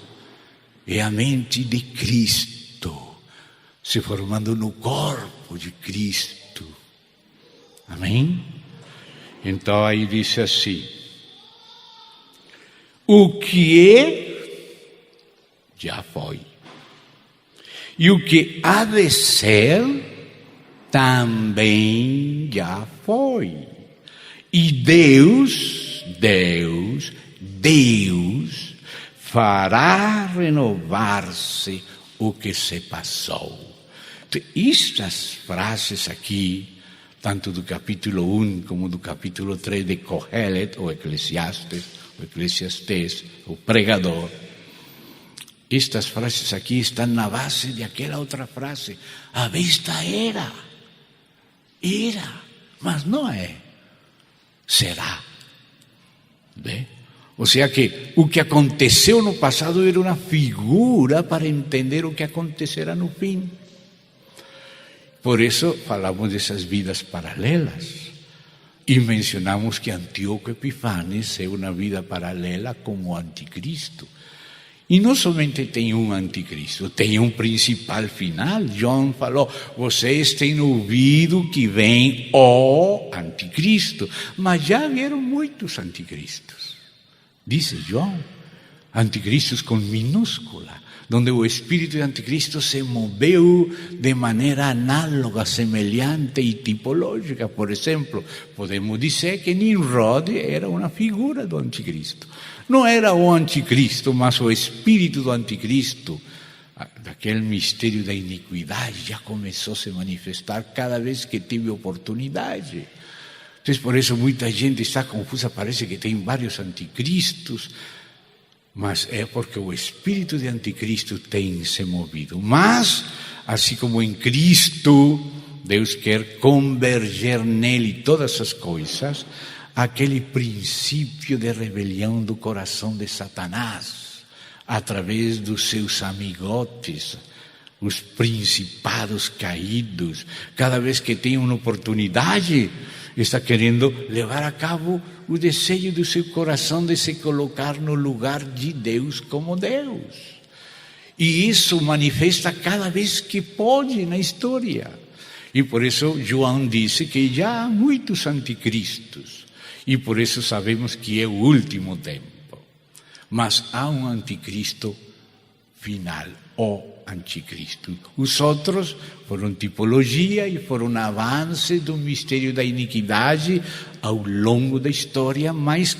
É a mente de Cristo se formando no corpo de Cristo. Amém? Então aí diz assim: o que é, já foi. E o que há de ser, também já foi. E Deus fará renovar-se o que se passou. Então, estas frases aqui, tanto do capítulo 1 como do capítulo 3 de Kohelet, ou Eclesiastes, o pregador, estas frases aqui estão na base de aquela outra frase: a vista era, mas não é. Será. Bem? Ou seja que o que aconteceu no passado era uma figura para entender o que acontecerá no fim. Por isso falamos dessas vidas paralelas. E mencionamos que Antíoco Epífanes é uma vida paralela com o anticristo. E não somente tem um anticristo, tem um principal final. João falou: vocês têm ouvido que vem o anticristo, mas já vieram muitos anticristos. Diz João, anticristos com minúscula, onde o espírito de anticristo se moveu de maneira análoga, semelhante e tipológica. Por exemplo, podemos dizer que Nimrod era uma figura do anticristo. Não era o anticristo, mas o espírito do anticristo, daquele mistério da iniquidade, já começou a se manifestar cada vez que teve oportunidade. Então, por isso muita gente está confusa, parece que tem vários anticristos, mas é porque o espírito de anticristo tem se movido. Mas, assim como em Cristo, Deus quer converger nele todas as coisas, aquele princípio de rebelião do coração de Satanás, através dos seus amigotes, os principados caídos, cada vez que tem uma oportunidade, está querendo levar a cabo o desejo do seu coração de se colocar no lugar de Deus como Deus. E isso manifesta cada vez que pode na história. E por isso João disse que já há muitos anticristos. E por isso sabemos que é o último tempo. Mas há um anticristo final, o anticristo. Os outros foram tipologia e foram avance do mistério da iniquidade ao longo da história, mas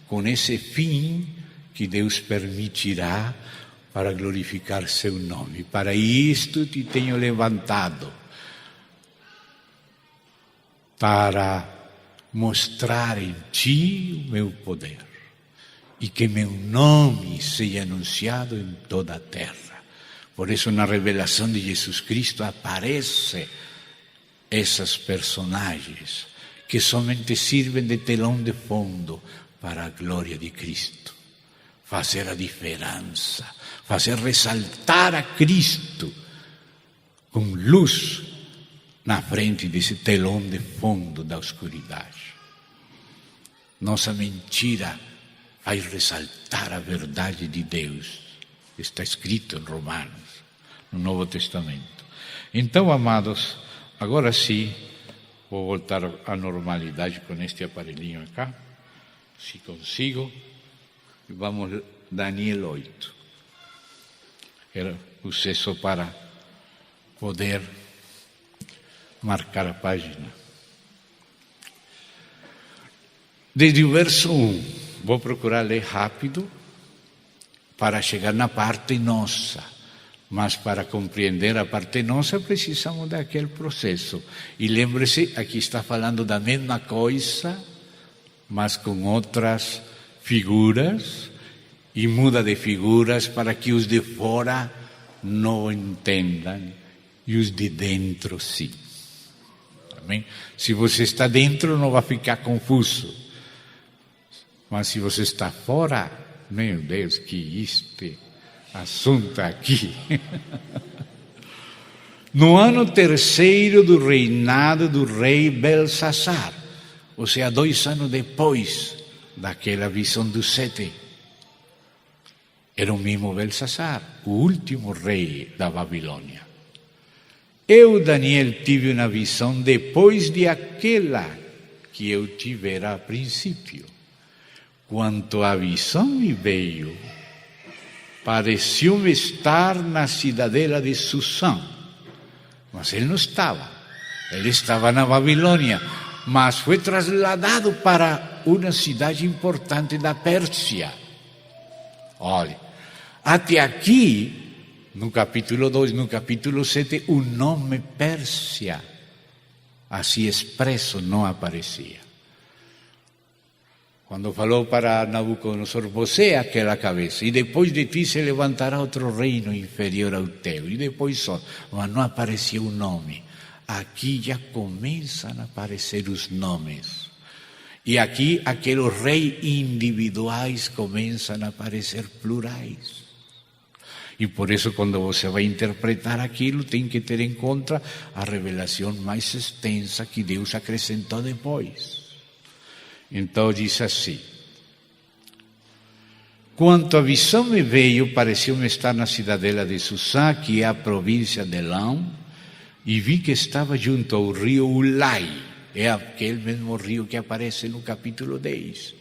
com esse fim que Deus permitirá para glorificar seu nome. Para isto te tenho levantado, para mostrar em ti o meu poder e que meu nome seja anunciado em toda a terra. Por isso, na revelação de Jesus Cristo aparecem essas personagens que somente servem de telão de fundo para a glória de Cristo. Fazer a diferença, fazer ressaltar a Cristo com luz na frente desse telão de fundo da escuridade. Nossa mentira vai ressaltar a verdade de Deus. Está escrito em Romanos, no Novo Testamento. Então, amados, agora sim, vou voltar à normalidade com este aparelhinho aqui, se consigo. E vamos, Daniel 8. Era o sucesso para poder marcar a página. Desde o verso 1, vou procurar ler rápido para chegar na parte nossa. Mas para compreender a parte nossa, precisamos daquele processo. E lembre-se, aqui está falando da mesma coisa, mas com outras figuras, e muda de figuras para que os de fora não entendam, e os de dentro sim. Amém? Se você está dentro, não vai ficar confuso. Mas se você está fora, meu Deus, que este assunto aqui. No ano terceiro do reinado do rei Belsassar, ou seja, 2 anos depois daquela visão dos 7, era o mesmo Belsassar, o último rei da Babilônia. Eu, Daniel, tive uma visão depois de aquela que eu tivera a princípio. Quanto à visão me veio, pareceu-me estar na cidadela de Susã. Mas ele não estava. Ele estava na Babilônia, mas foi trasladado para uma cidade importante da Pérsia. Olha, até aqui, no capítulo 2, no capítulo 7, o nome Pérsia, assim expresso, não aparecia. Quando falou para Nabucodonosor, você é aquela cabeça, e depois de ti se levantará outro reino inferior ao teu, e depois só, mas não apareceu o nome. Aqui já começam a aparecer os nomes. E aqui aqueles reis individuais começam a aparecer plurais. E por isso, quando você vai interpretar aquilo, tem que ter em conta a revelação mais extensa que Deus acrescentou depois. Então diz assim: quanto a visão me veio, pareceu-me estar na cidadela de Susã, que é a província de Elão, e vi que estava junto ao rio Ulai, é aquele mesmo rio que aparece no capítulo 10.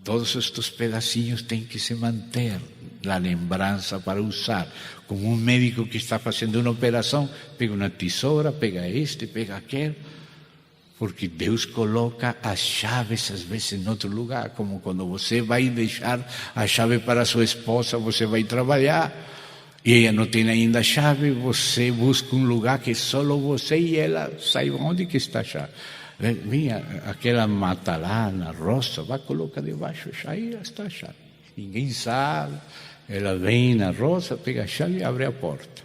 Todos estes pedacinhos têm que se manter na lembrança para usar. Como um médico que está fazendo uma operação, pega uma tesoura, pega este, pega aquele. Porque Deus coloca as chaves, às vezes, em outro lugar. Como quando você vai deixar a chave para a sua esposa, você vai trabalhar, e ela não tem ainda a chave, você busca um lugar que só você e ela saibam onde que está a chave. Vem aquela mata lá na roça, vai colocar debaixo, aí está a chave. Ninguém sabe. Ela vem na roça, pega a chave e abre a porta.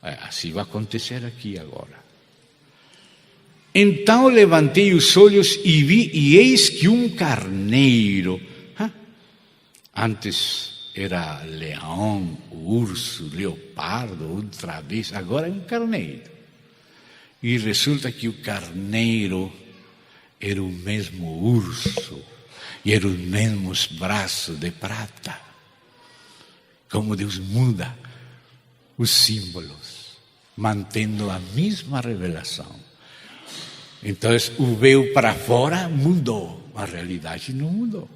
Assim vai acontecer aqui agora. Então levantei os olhos e vi, e eis que um carneiro, antes era leão, urso, leopardo, outra vez, agora é um carneiro. E resulta que o carneiro era o mesmo urso, e eram os mesmos braços de prata. Como Deus muda os símbolos, mantendo a mesma revelação. Então, o véu para fora mudou, a realidade não mudou.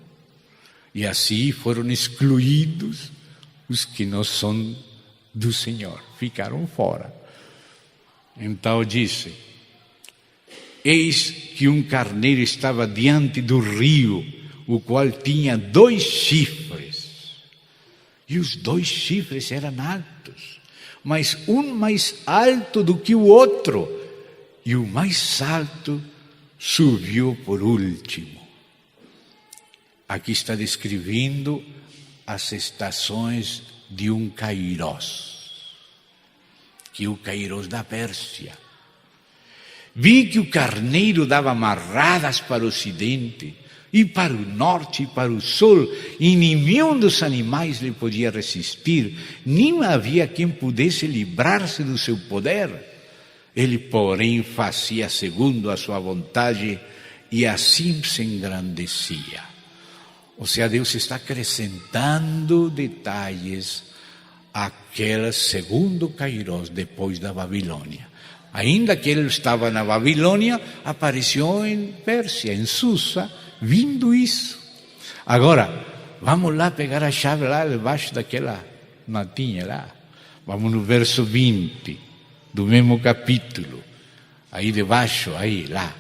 E assim foram excluídos os que não são do Senhor, ficaram fora. Então disse: eis que um carneiro estava diante do rio, o qual tinha 2 chifres. E os 2 chifres eram altos, mas um mais alto do que o outro, e o mais alto subiu por último. Aqui está descrevendo as estações de um Kairós, que é o Kairós da Pérsia. Vi que o carneiro dava marradas para o ocidente, e para o norte e para o sul, e nenhum dos animais lhe podia resistir, nem havia quem pudesse livrar-se do seu poder. Ele, porém, fazia segundo a sua vontade, e assim se engrandecia. Ou seja, Deus está acrescentando detalhes àquele segundo Kairós depois da Babilônia. Ainda que ele estava na Babilônia, apareceu em Pérsia, em Susa, vindo isso. Agora, vamos lá pegar a chave lá debaixo daquela notinha lá. Vamos no verso 20 do mesmo capítulo. Aí debaixo, aí lá.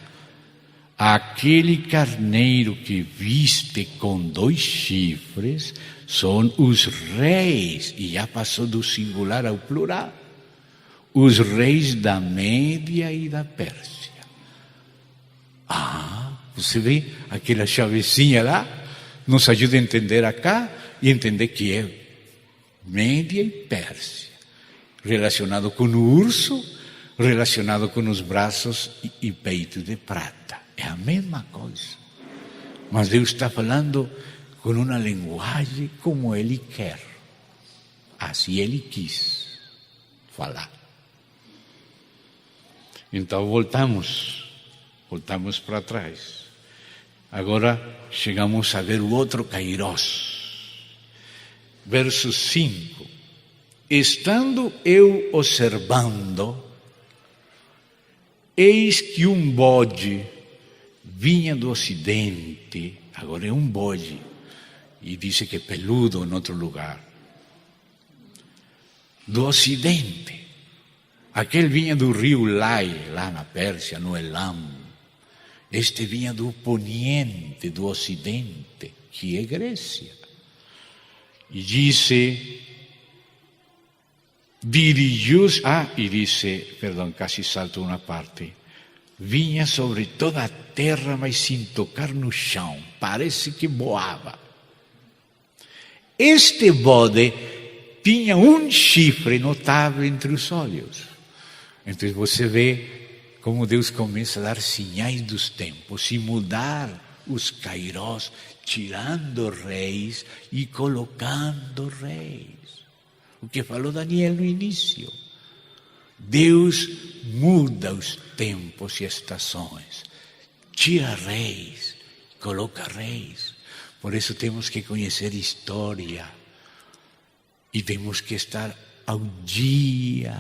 Aquele carneiro que viste com 2 chifres são os reis, e já passou do singular ao plural, os reis da Média e da Pérsia. Você vê aquela chavezinha lá, nos ajuda a entender acá e entender que é Média e Pérsia, relacionado com o urso, relacionado com os braços e peito de prata. É a mesma coisa. Mas Deus está falando com uma linguagem como Ele quer. Assim Ele quis falar. Então voltamos para trás. Agora chegamos a ver o outro Kairós. Verso 5. Estando eu observando, eis que um bode vinha do ocidente. Agora é um bode, e diz que é peludo em outro lugar. Do ocidente. Aquele vinha do rio Lai, lá na Pérsia, no Elam. Este vinha do poniente, do ocidente, que é Grécia. E disse, dirigiu-se, quase salto uma parte. Vinha sobre toda a terra, mas sem tocar no chão. Parece que voava. Este bode tinha um chifre notável entre os olhos. Então você vê como Deus começa a dar sinais dos tempos e mudar os Kairós, tirando reis e colocando reis. O que falou Daniel no início. Deus muda os tempos e estações, tira reis, coloca reis. Por isso temos que conhecer história e temos que estar ao dia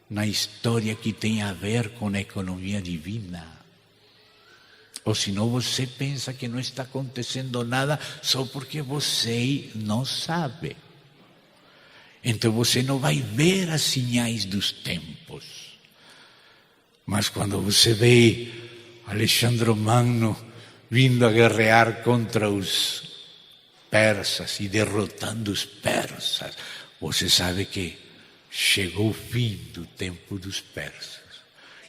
na história que tem a ver com a economia divina. Ou senão você pensa que não está acontecendo nada só porque você não sabe. Então você não vai ver as sinais dos tempos. Mas quando você vê Alexandre Magno vindo a guerrear contra os persas e derrotando os persas, você sabe que chegou o fim do tempo dos persas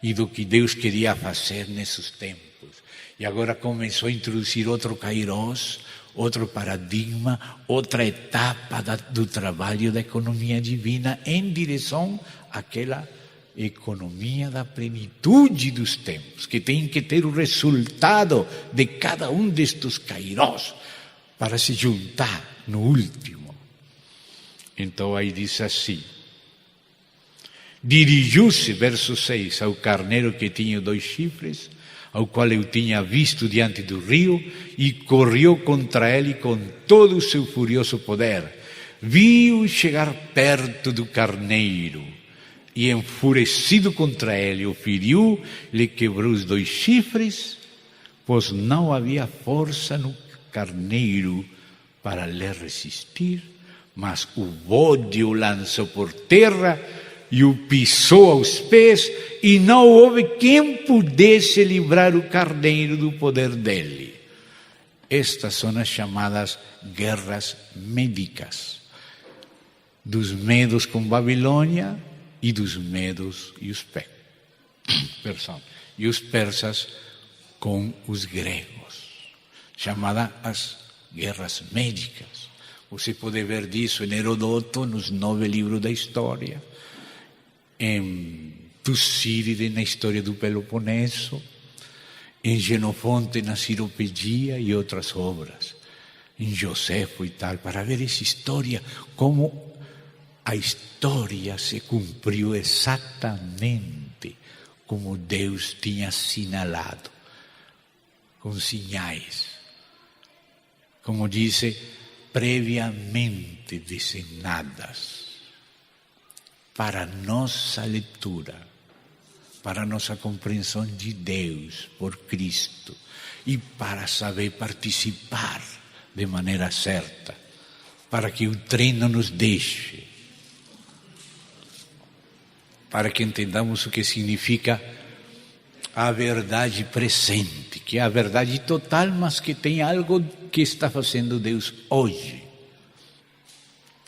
e do que Deus queria fazer nesses tempos. E agora começou a introduzir outro Kairós, outro paradigma, outra etapa do trabalho da economia divina em direção àquela economia da plenitude dos tempos, que tem que ter o resultado de cada um destes Kairós para se juntar no último. Então aí diz assim, dirigiu-se, verso 6, ao carneiro que tinha 2 chifres, ao qual eu tinha visto diante do rio, e correu contra ele com todo o seu furioso poder. Viu chegar perto do carneiro, e enfurecido contra ele, o feriu, lhe quebrou os 2 chifres, pois não havia força carneiro para lhe resistir, mas o bode o lançou por terra e o pisou aos pés, e não houve quem pudesse livrar o carneiro do poder dele. Estas são as chamadas guerras médicas, dos medos com Babilônia e dos medos e os persas com os gregos, chamadas as guerras médicas. Você pode ver disso em Herodoto, nos 9 livros da história, em Tucídides, na história do Peloponeso, em Xenofonte, na Ciropedia e outras obras, em Josefo e tal, para ver essa história, como a história se cumpriu exatamente como Deus tinha assinalado, com sinais, como diz, previamente designadas para nossa leitura, para nossa compreensão de Deus por Cristo e para saber participar de maneira certa, para que o trem não nos deixe, para que entendamos o que significa a verdade presente, que é a verdade total, mas que tem algo que está fazendo Deus hoje.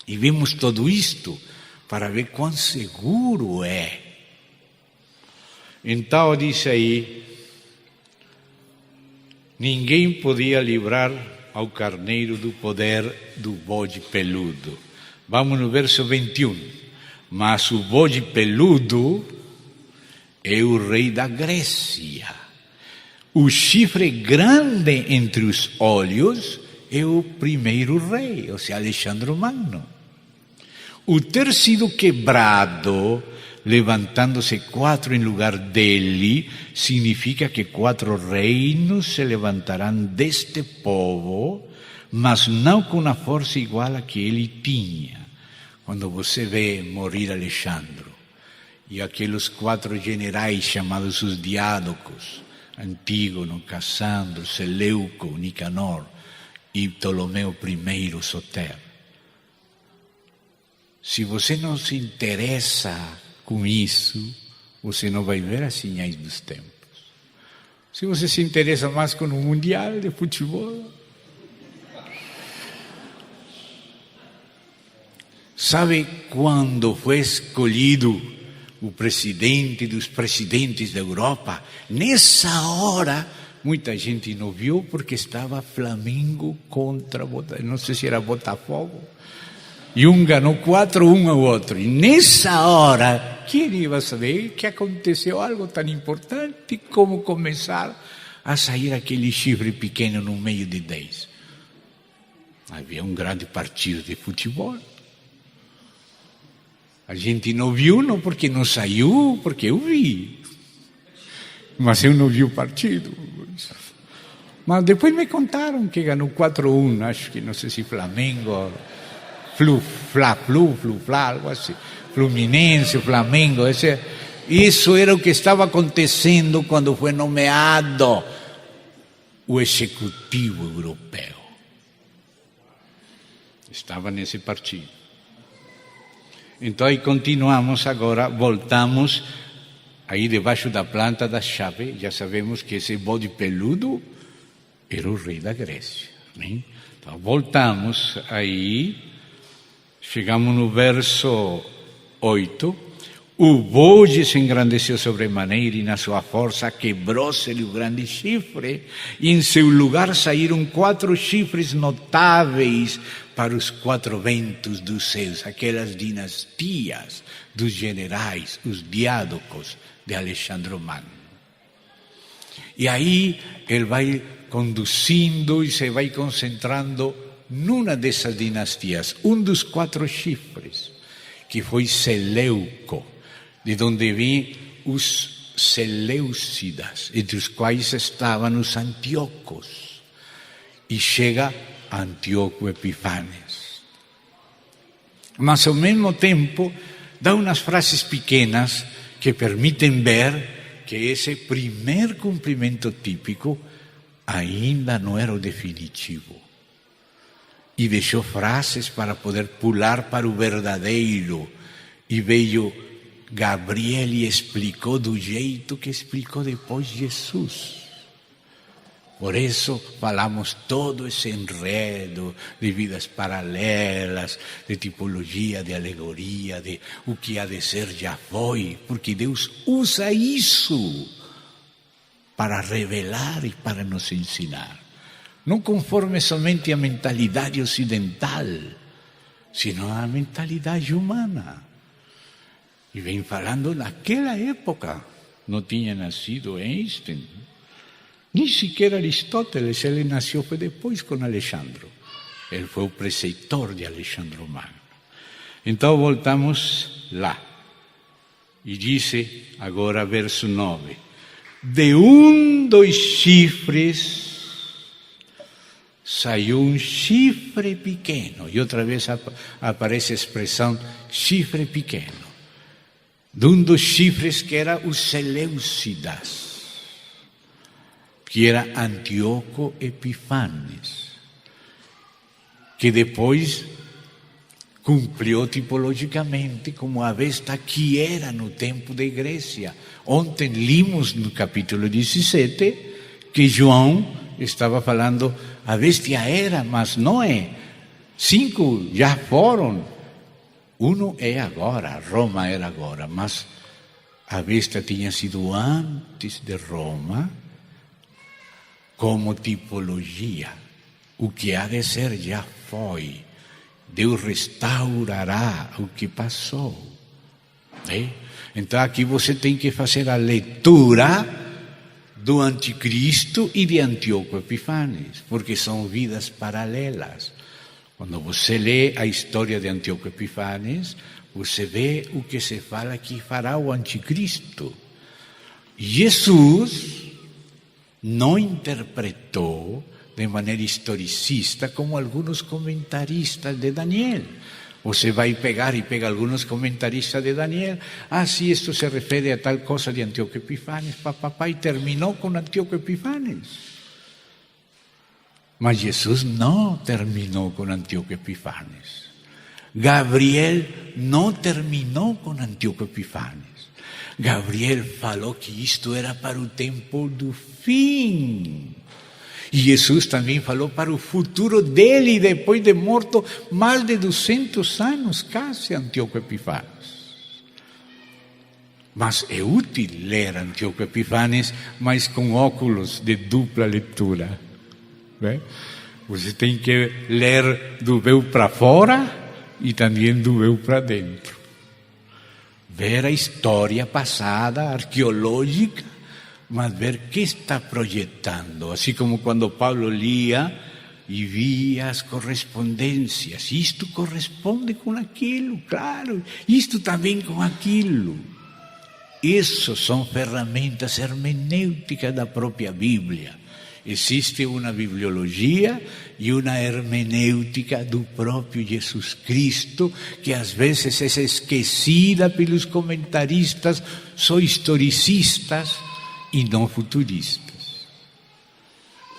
E vimos tudo isto para ver quão seguro é. Então diz aí, ninguém podia livrar ao carneiro do poder do bode peludo. Vamos no verso 21. Mas o bode peludo é o rei da Grécia. O chifre grande entre os olhos é o primeiro rei, ou seja, Alexandre Magno. O ter sido quebrado, levantando-se 4 em lugar dele, significa que 4 reinos se levantarão deste povo, mas não com a força igual a que ele tinha. Quando você vê morrer Alexandre e aqueles 4 generais chamados os diádocos, Antígono, Cassandro, Seleuco, Nicanor e Ptolomeu I, Soter. Se você não se interessa com isso, você não vai ver as sinais dos tempos. Se você se interessa mais com o Mundial de Futebol, sabe quando foi escolhido o presidente dos presidentes da Europa? Nessa hora, muita gente não viu porque estava Flamengo contra, não sei se era Botafogo, e um ganhou 4-1 ao outro. E nessa hora, quem ia saber que aconteceu algo tão importante como começar a sair aquele chifre pequeno no meio de 10? Havia um grande partido de futebol. A gente não viu, não porque não saiu, porque eu vi. Mas eu não vi o partido. Mas depois me contaram que ganhou 4-1, acho que não sei se Flamengo, Fla, algo assim. Fluminense, Flamengo. Isso era o que estava acontecendo quando foi nomeado o executivo europeu. Estava nesse partido. Então aí continuamos agora, voltamos aí debaixo da planta da chave. Já sabemos que esse bode peludo era o rei da Grécia, né? Então voltamos aí, chegamos no verso 8. O bode se engrandeceu sobremaneira e na sua força quebrou-se-lhe o grande chifre, e em seu lugar saíram 4 chifres notáveis para os 4 ventos dos céus, aquelas dinastias dos generais, os diádocos de Alexandre Magno. E aí ele vai conduzindo e se vai concentrando numa dessas dinastias, um dos 4 chifres, que foi Seleuco, de onde vêm os Seleucidas, entre os quais estavam os Antíocos, e chega a Antíoco Epifanes. Mas ao mesmo tempo dá umas frases pequenas que permitem ver que esse primeiro cumprimento típico ainda não era o definitivo. E deixou frases para poder pular para o verdadeiro. E veio Gabriel e explicou do jeito que explicou depois Jesus. Por isso falamos todo esse enredo de vidas paralelas, de tipologia, de alegoria, de o que há de ser já foi, porque Deus usa isso para revelar e para nos ensinar. Não conforme somente a mentalidade ocidental, sino a mentalidade humana. E vem falando naquela época, não tinha nascido Einstein, nem sequer Aristóteles, ele nasceu foi depois com Alexandre. Ele foi o preceptor de Alexandre Magno. Então voltamos lá. E diz agora verso 9. De dos chifres saiu um chifre pequeno. E outra vez aparece a expressão chifre pequeno. De dos chifres que era o Seleucidas, que era Antíoco Epifanes, que depois cumpriu tipologicamente como a besta que era no tempo da Grécia. Ontem limos no capítulo 17 que João estava falando, a bestia era, mas não é. 5 já foram. 1 é agora, Roma era agora, mas a besta tinha sido antes de Roma, como tipologia. O que há de ser já foi. Deus restaurará o que passou. Então aqui você tem que fazer a leitura do Anticristo e de Antíoco Epifanes, porque são vidas paralelas. Quando você lê a história de Antíoco Epifanes, você vê o que se fala que fará o Anticristo. Jesus não interpretou de maneira historicista como alguns comentaristas de Daniel. Você vai pegar e pega alguns comentaristas de Daniel. Se isto se refere a tal coisa de Antíoco Epifanes, e terminou com Antíoco Epifanes. Mas Jesus não terminou com Antíoco Epifanes. Gabriel não terminou com Antíoco Epifanes. Gabriel falou que isto era para o tempo do fim. E Jesus também falou para o futuro dele, depois de morto, mais de 200 anos, quase, Antíoco Epifanes. Mas é útil ler Antíoco Epifanes, mas com óculos de dupla leitura. Você tem que ler do véu para fora e também do véu para dentro. Ver a história passada, arqueológica, mas ver o que está projetando. Assim como quando Paulo lia e via as correspondências. Isto corresponde com aquilo, claro. Isto também com aquilo. Isso são ferramentas hermenêuticas da própria Bíblia. Existe uma bibliologia e uma hermenêutica do próprio Jesus Cristo, que às vezes é esquecida pelos comentaristas, só historicistas e não futuristas.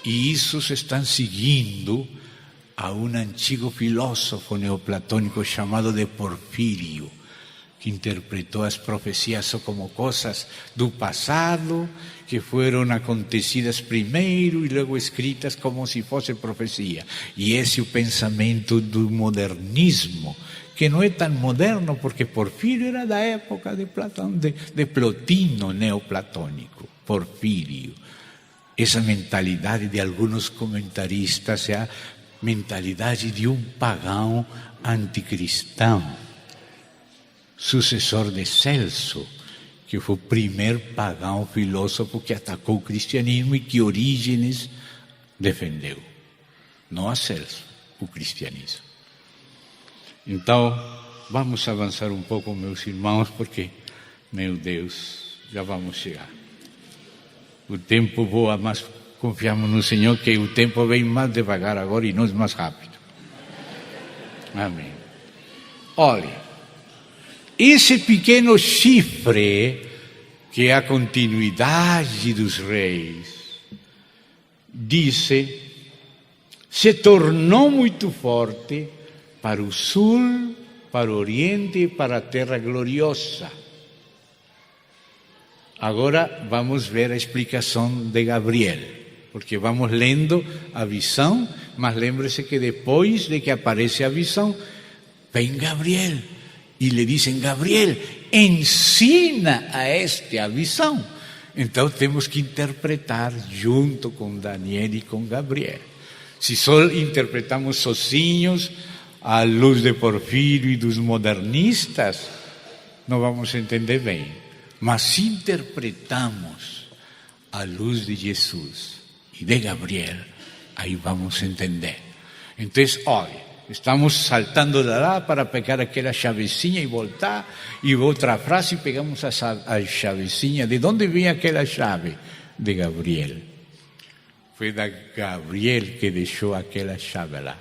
E isso se estão seguindo a um antigo filósofo neoplatônico chamado de Porfírio, que interpretou as profecias só como coisas do passado, que foram acontecidas primeiro e logo escritas como se fosse profecia. E esse é o pensamento do modernismo, que não é tão moderno, porque Porfírio era da época de Platão, de Plotino neoplatônico, Porfírio. Essa mentalidade de alguns comentaristas é a mentalidade de um pagão anticristão, sucessor de Celso, que foi o primeiro pagão filósofo que atacou o cristianismo e que Orígenes defendeu. Não a Celso, o cristianismo. Então, vamos avançar um pouco, meus irmãos, porque, meu Deus, já vamos chegar. O tempo voa, mas confiamos no Senhor que o tempo vem mais devagar agora e nós mais rápido. Amém. Olhe, esse pequeno chifre, que é a continuidade dos reis, disse, se tornou muito forte para o sul, para o oriente e para a terra gloriosa. Agora vamos ver a explicação de Gabriel, porque vamos lendo a visão, mas lembre-se que depois de que aparece a visão, vem Gabriel e lhe dizem, Gabriel, ensina a este a visão. Então temos que interpretar junto com Daniel e com Gabriel. Se só interpretamos sozinhos, à luz de Porfírio e dos modernistas, não vamos entender bem. Mas se interpretamos à luz de Jesus e de Gabriel, aí vamos entender. Então, olha, estamos saltando de lá para pegar aquela chavezinha e voltar, e outra frase, pegamos a chavezinha. De onde vinha aquela chave? De Gabriel. Foi da Gabriel que deixou aquela chave lá.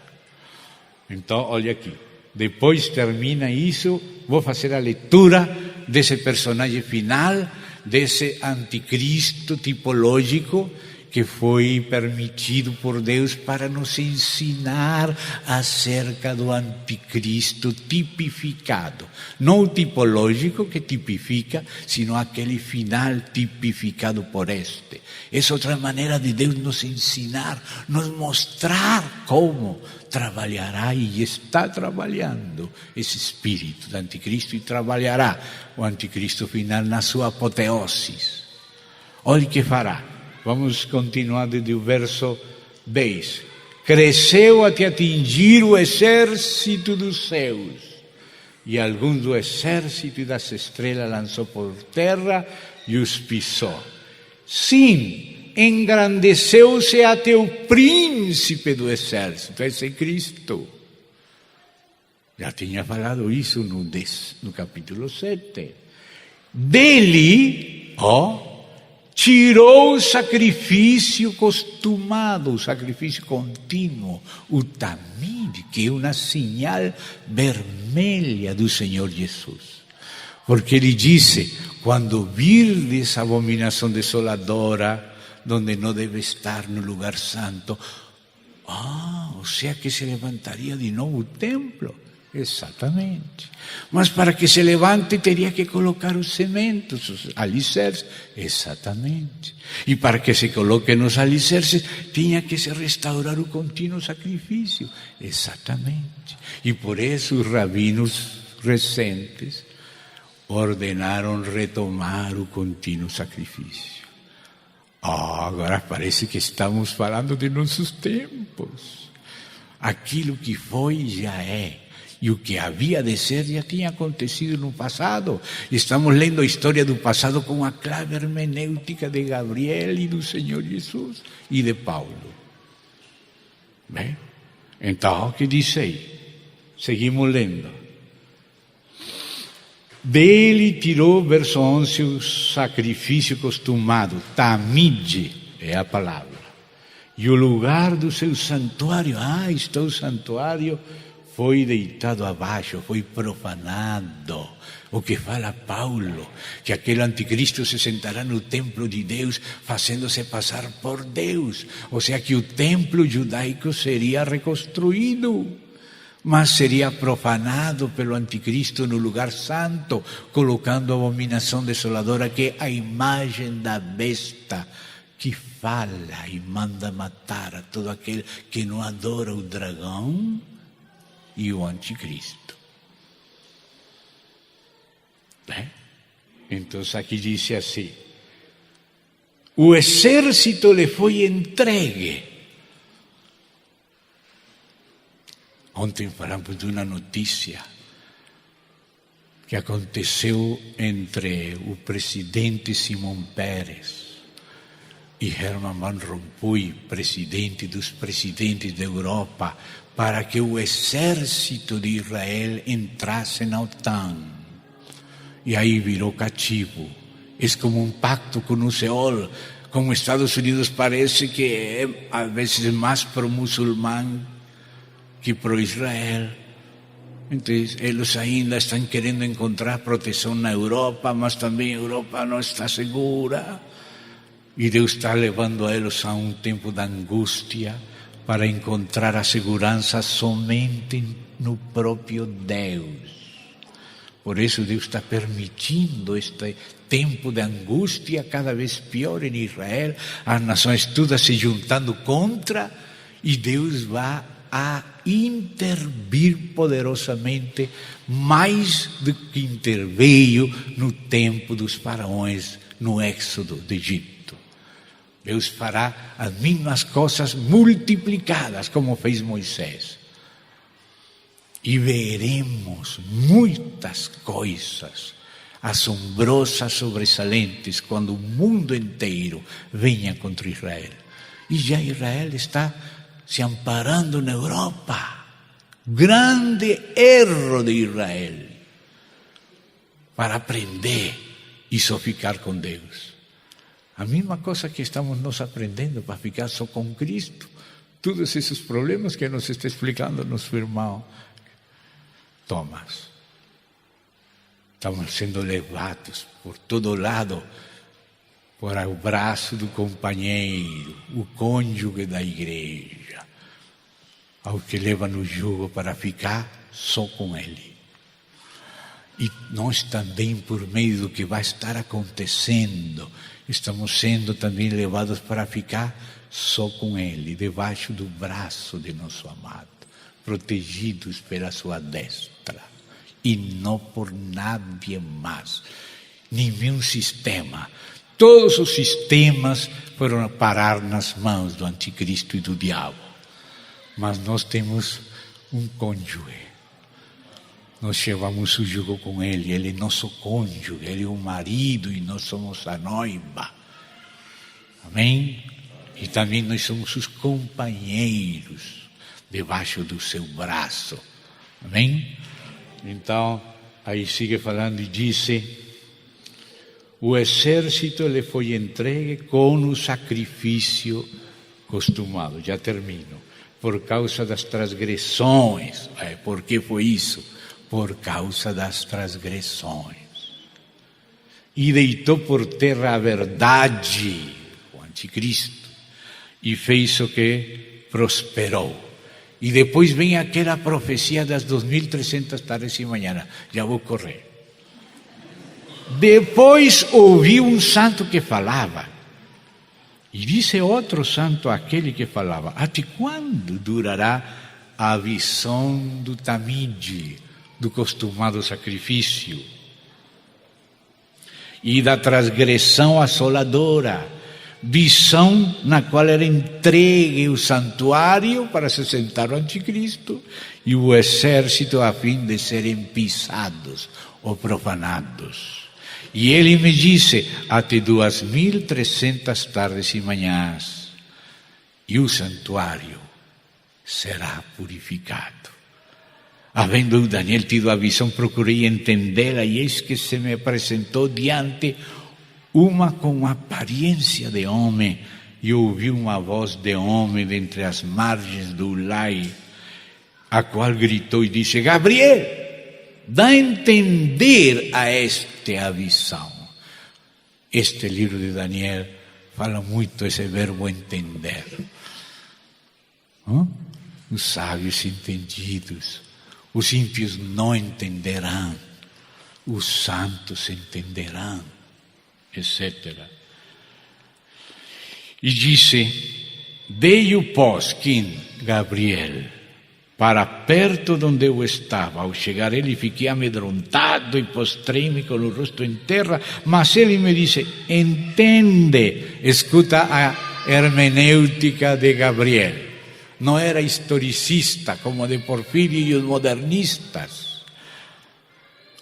Então, olha aqui. Depois termina isso, vou fazer a leitura desse personagem final, desse anticristo tipológico, que foi permitido por Deus para nos ensinar acerca do anticristo tipificado. Não o tipológico que tipifica, sino aquele final tipificado por este. Essa é outra maneira de Deus nos ensinar, nos mostrar como trabalhará e está trabalhando esse espírito do anticristo, e trabalhará o anticristo final na sua apoteose. Olha o que fará. Vamos continuar desde o verso 10. Cresceu até atingir o exército dos céus, e alguns do exército e das estrelas lançou por terra e os pisou. Sim, engrandeceu-se até o príncipe do exército, esse é Cristo. Já tinha falado isso no capítulo 7. Dele, tirou o sacrifício costumado, o sacrifício contínuo, o tamid, que é uma señal vermelha do Senhor Jesus. Porque ele disse, quando virdes a abominação desoladora, donde não deve estar no lugar santo, ou seja que se levantaria de novo o templo. Exatamente. Mas para que se levante teria que colocar os cementos, os alicerces. Exatamente. E para que se coloque nos alicerces tinha que se restaurar o contínuo sacrifício. Exatamente. E por isso os rabinos recentes ordenaram retomar o contínuo sacrifício. Agora parece que estamos falando de nossos tempos. Aquilo que foi já é. E o que havia de ser já tinha acontecido no passado. Estamos lendo a história do passado com a clave hermenêutica de Gabriel e do Senhor Jesus e de Paulo. Bem, então o que diz aí? Seguimos lendo. Dele tirou, verso 11, o sacrifício costumado, tamid é a palavra. E o lugar do seu santuário, está o santuário, foi deitado abaixo, foi profanado. O que fala Paulo, que aquele anticristo se sentará no templo de Deus, fazendo-se passar por Deus. Ou seja, que o templo judaico seria reconstruído, mas seria profanado pelo anticristo no lugar santo, colocando a abominação desoladora, que é a imagem da besta, que fala e manda matar a todo aquele que não adora o dragão e o anticristo. Então aqui diz assim: o exército lhe foi entregue. Ontem falamos de uma notícia que aconteceu entre o presidente Simão Peres e Herman Van Rompuy, presidente dos presidentes da Europa, para que o exército de Israel entrasse na OTAN. E aí virou cativo. É como um pacto com o Seol. Como Estados Unidos parece que é, às vezes, mais pro-muçulmano que pro-Israel. Então, eles ainda estão querendo encontrar proteção na Europa, mas também a Europa não está segura. E Deus está levando eles a um tempo de angústia para encontrar a segurança somente no próprio Deus. Por isso Deus está permitindo este tempo de angústia cada vez pior em Israel, as nações todas se juntando contra, e Deus vai a intervir poderosamente, mais do que interveio no tempo dos faraós no êxodo do Egito. Deus fará as mesmas coisas multiplicadas como fez Moisés. E veremos muitas coisas assombrosas, sobressalentes, quando o mundo inteiro venha contra Israel. E já Israel está se amparando na Europa. Grande erro de Israel para aprender e só ficar com Deus. A mesma coisa que estamos nós aprendendo para ficar só com Cristo. Todos esses problemas que nos está explicando nosso irmão Thomas. Estamos sendo levados por todo lado por o braço do companheiro, o cônjuge da igreja, ao que leva no jugo para ficar só com ele. E nós também, por meio do que vai estar acontecendo, estamos sendo também levados para ficar só com ele, debaixo do braço de nosso amado, protegidos pela sua destra, e não por nadie mais, nenhum sistema. Todos os sistemas foram parar nas mãos do anticristo e do diabo, mas nós temos um cônjuge. Nós levamos o jugo com ele é nosso cônjuge, ele é o marido e nós somos a noiva. Amém? E também nós somos os companheiros debaixo do seu braço. Amém? Então, aí sigue falando e disse: o exército lhe foi entregue com o sacrifício costumado. Já termino. Por causa das transgressões. Por que foi isso? Por causa das transgressões. E deitou por terra a verdade, o anticristo, e fez o que prosperou. E depois vem aquela profecia das 2.300 tardes e manhãs. Já vou correr. Depois ouvi um santo que falava. E disse outro santo aquele que falava: até quando durará a visão do tamide, do costumado sacrifício, e da transgressão assoladora, visão na qual era entregue o santuário para se sentar o anticristo e o exército a fim de serem pisados ou profanados. E ele me disse: até 2.300 tardes e manhãs, e o santuário será purificado. Havendo Daniel tido a visão, procurei entendê-la, e eis que se me apresentou diante uma com aparência de homem, e ouvi uma voz de homem dentre as margens do Ulai, a qual gritou e disse: Gabriel, dá a entender a este a visão. Este livro de Daniel fala muito esse verbo entender. Os sábios entendidos, os ímpios não entenderão, os santos entenderão, etc. E disse: veio, pois, quem? Gabriel, para perto de onde eu estava. Ao chegar ele, fiquei amedrontado e postrei-me com o rosto em terra, mas ele me disse: entende, escuta a hermenêutica de Gabriel. Não era historicista como de Porfírio e os modernistas.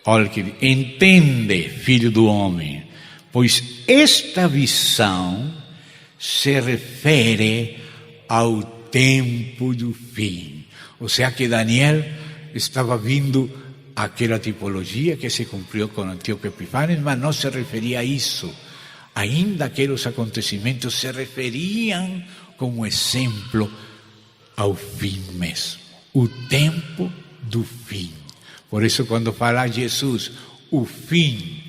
Olha que entende, filho do homem, pois esta visão se refere ao tempo do fim. Ou seja, que Daniel estava vindo àquela tipologia que se cumpriu com Antíoco Epífanes, mas não se referia a isso. Ainda aqueles acontecimentos se referiam como exemplo ao fim mesmo, o tempo do fim. Por isso, quando fala Jesus, o fim,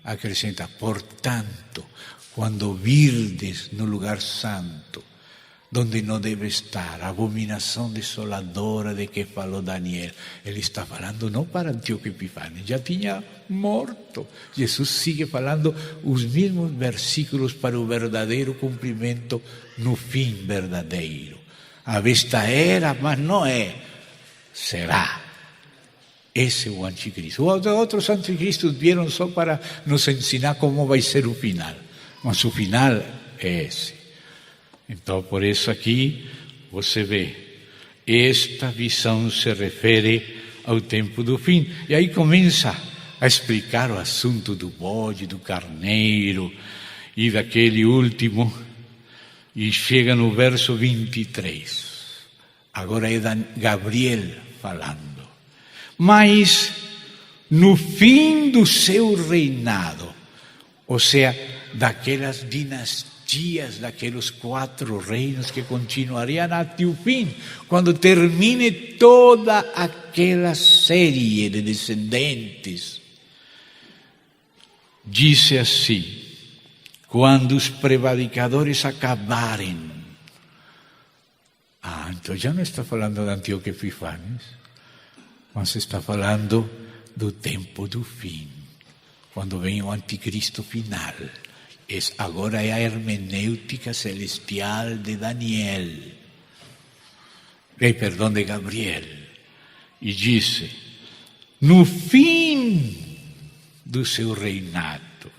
acrescenta: portanto, quando virdes no lugar santo, donde não deve estar, a abominação desoladora de que falou Daniel. Ele está falando não para Antíoco Epifânio, já tinha morto. Jesus sigue falando os mesmos versículos para o verdadeiro cumprimento no fim verdadeiro. A besta era, mas não é, será. Esse é o anticristo. Outros anticristos vieram só para nos ensinar como vai ser o final, mas o final é esse. Então, por isso aqui, você vê, esta visão se refere ao tempo do fim. E aí começa a explicar o assunto do bode, do carneiro e daquele último, e chega no verso 23. Agora é Gabriel falando. Mas, no fim do seu reinado, ou seja, daquelas dinastias, daqueles 4 reinos que continuariam até o fim, quando termine toda aquela série de descendentes. Disse assim: quando os prevaricadores acabarem. Então já não está falando de Antíoco Epifânio, mas está falando do tempo do fim, quando vem o anticristo final. Agora é a hermenêutica celestial de Daniel, de Gabriel. E disse: no fim do seu reinado,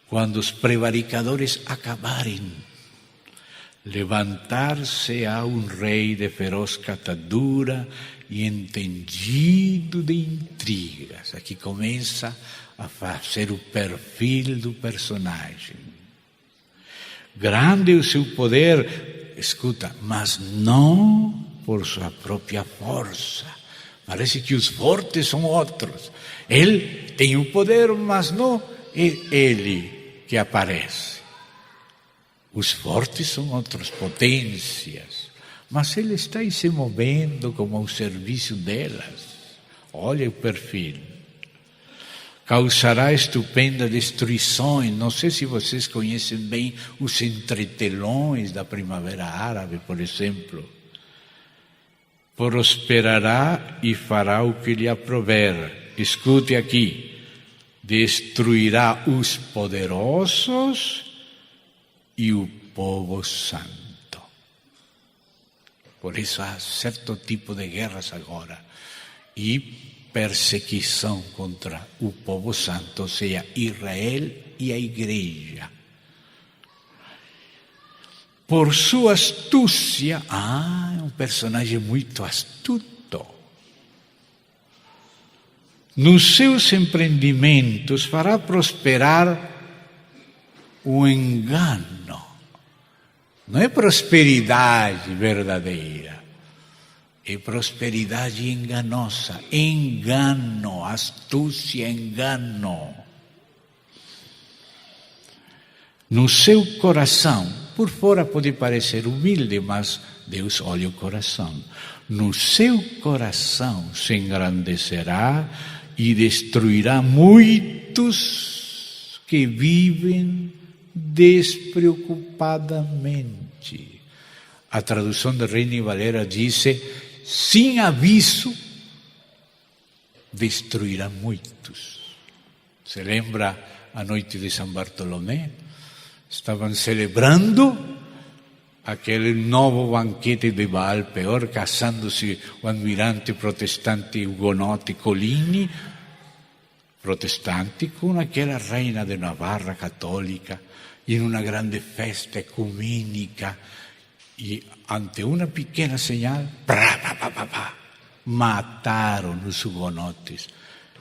quando os prevaricadores acabarem, levantar-se-á um rei de feroz catadura e entendido de intrigas. Aqui começa a fazer o perfil do personagem. Grande é o seu poder, escuta, mas não por sua própria força. Parece que os fortes são outros. Ele tem o poder, mas não é ele que aparece. Os fortes são outras potências, mas ele está aí se movendo como ao serviço delas. Olha o perfil. Causará estupenda destruições. Não sei se vocês conhecem bem os entretelões da Primavera Árabe, por exemplo. Prosperará e fará o que lhe aprouver. Escute aqui. Destruirá os poderosos e o povo santo. Por isso há certo tipo de guerras agora. E perseguição contra o povo santo, ou seja, Israel e a igreja. Por sua astúcia, é um personagem muito astuto. Nos seus empreendimentos fará prosperar o engano. Não é prosperidade verdadeira. É prosperidade enganosa, engano, astúcia, engano. No seu coração, por fora pode parecer humilde, mas Deus olha o coração. No seu coração se engrandecerá e destruirá muitos que vivem despreocupadamente. A tradução de Reina Valera diz: sem aviso, destruirá muitos. Se lembra a noite de São Bartolomé? Estavam celebrando aquele novo banquete de Baal Peor, casando-se o almirante protestante Hugonote Colini, protestante, com aquela reina de Navarra católica, e em uma grande festa ecumênica. E ante uma pequena señal, mataram os hugonotes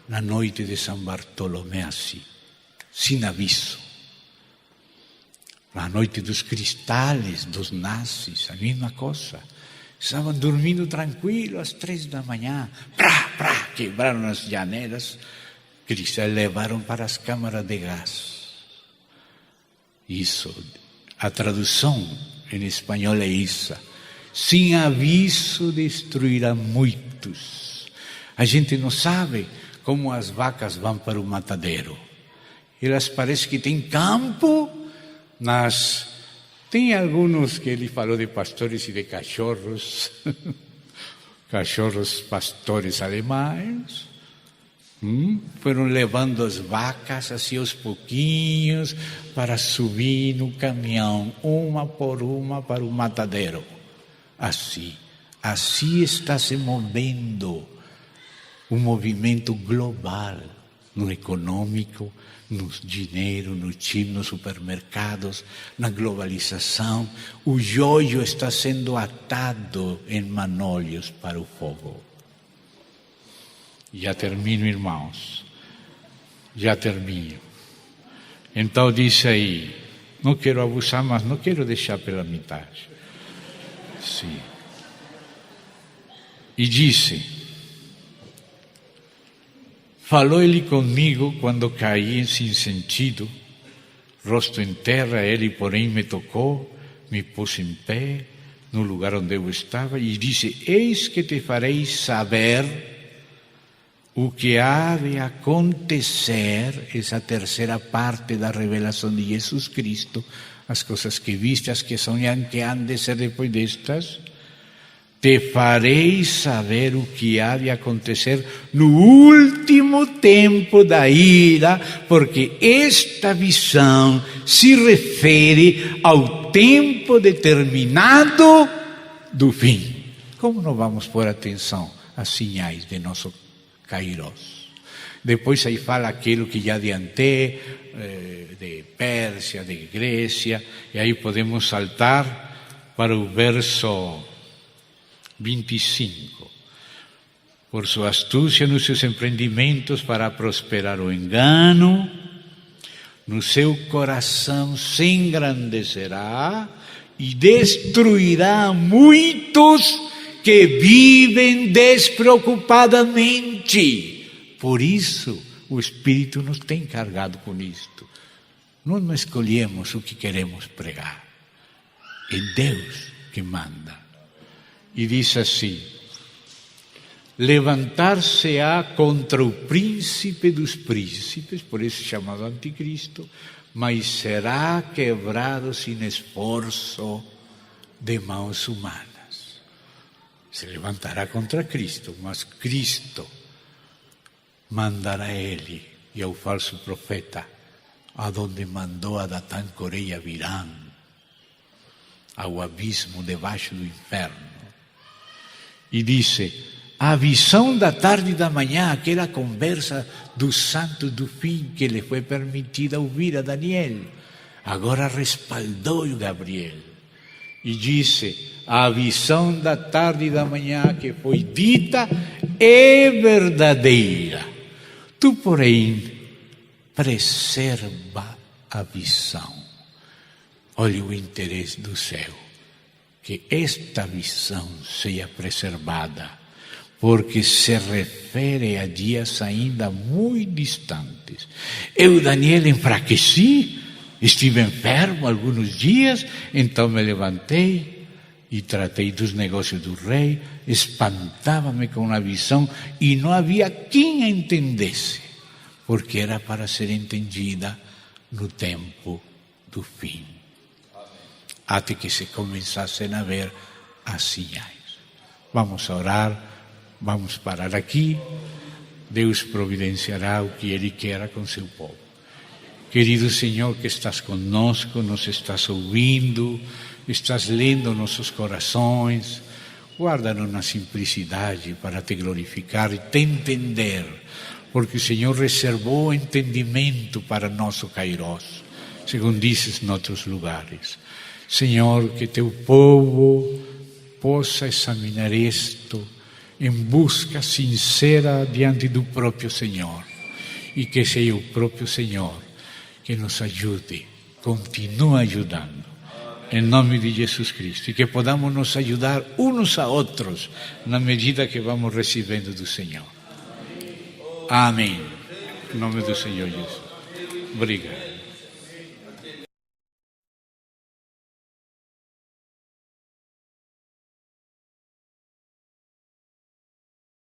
na noite de São Bartolomé, assim, sem aviso. Na noite dos cristais, dos nazis, a mesma coisa. Estavam dormindo tranquilo às 3 da manhã, quebraram as janelas, cristais levaram para as câmaras de gás. Isso, a tradução em espanhol é isso. Sem aviso destruirá muitos. A gente não sabe como as vacas vão para o matadeiro. Elas parecem que têm campo, Tem alguns que ele falou de pastores e de cachorros, cachorros pastores alemães, foram levando as vacas assim aos pouquinhos para subir no caminhão, uma por uma, para o matadeiro. Assim está se movendo um movimento global, no econômico, no dinheiro, no time, nos supermercados, na globalização. O joio está sendo atado em manolhos para o fogo. Já termino, irmãos. Já termino. Então disse aí, não quero abusar, mas não quero deixar pela metade. Sim. E disse, falou ele comigo quando caí sem sentido, rosto em terra, ele porém me tocou, me pôs em pé, no lugar onde eu estava, e disse, eis que te farei saber o que há de acontecer, essa terceira parte da revelação de Jesus Cristo, as coisas que viste, as que sonham que hão de ser depois destas, te farei saber o que há de acontecer no último tempo da ira, porque esta visão se refere ao tempo determinado do fim. Como não vamos pôr atenção às sinais de nosso Kairos? Depois aí fala aquilo que já adiantei, de Pérsia, de Grécia, e aí podemos saltar para o verso 25. Por sua astúcia nos seus empreendimentos para prosperar o engano, no seu coração se engrandecerá e destruirá muitos que vivem despreocupadamente. Por isso, o Espírito nos tem carregado com isto. Nós não escolhemos o que queremos pregar. É Deus que manda. E diz assim, levantar-se-á contra o príncipe dos príncipes, por isso chamado anticristo, mas será quebrado sem esforço de mãos humanas. Se levantará contra Cristo, mas Cristo mandará ele e ao falso profeta, aonde mandou a Datã, Coreia, virão ao abismo debaixo do inferno. E disse, a visão da tarde e da manhã, aquela conversa dos santos do fim que lhe foi permitida ouvir a Daniel, agora respaldou o Gabriel. E disse, a visão da tarde e da manhã que foi dita é verdadeira. Tu, porém, preserva a visão. Olha o interesse do céu. Que esta visão seja preservada, porque se refere a dias ainda muito distantes. Eu, Daniel, enfraqueci, estive enfermo alguns dias, então me levantei e tratei dos negócios do rei, espantava-me com a visão e não havia quem a entendesse, porque era para ser entendida no tempo do fim. Até que se começassem a ver as sinais. Vamos orar, vamos parar aqui. Deus providenciará o que Ele quer com seu povo. Querido Senhor, que estás conosco, nos estás ouvindo, estás lendo nossos corações, guarda-nos na simplicidade para te glorificar e te entender, porque o Senhor reservou entendimento para nosso Kairos, segundo dizes em outros lugares. Senhor, que teu povo possa examinar isto em busca sincera diante do próprio Senhor, e que seja o próprio Senhor que nos ajude, continua ajudando, em nome de Jesus Cristo, e que podamos nos ajudar uns a outros na medida que vamos recebendo do Senhor. Amém. Em nome do Senhor Jesus. Obrigado.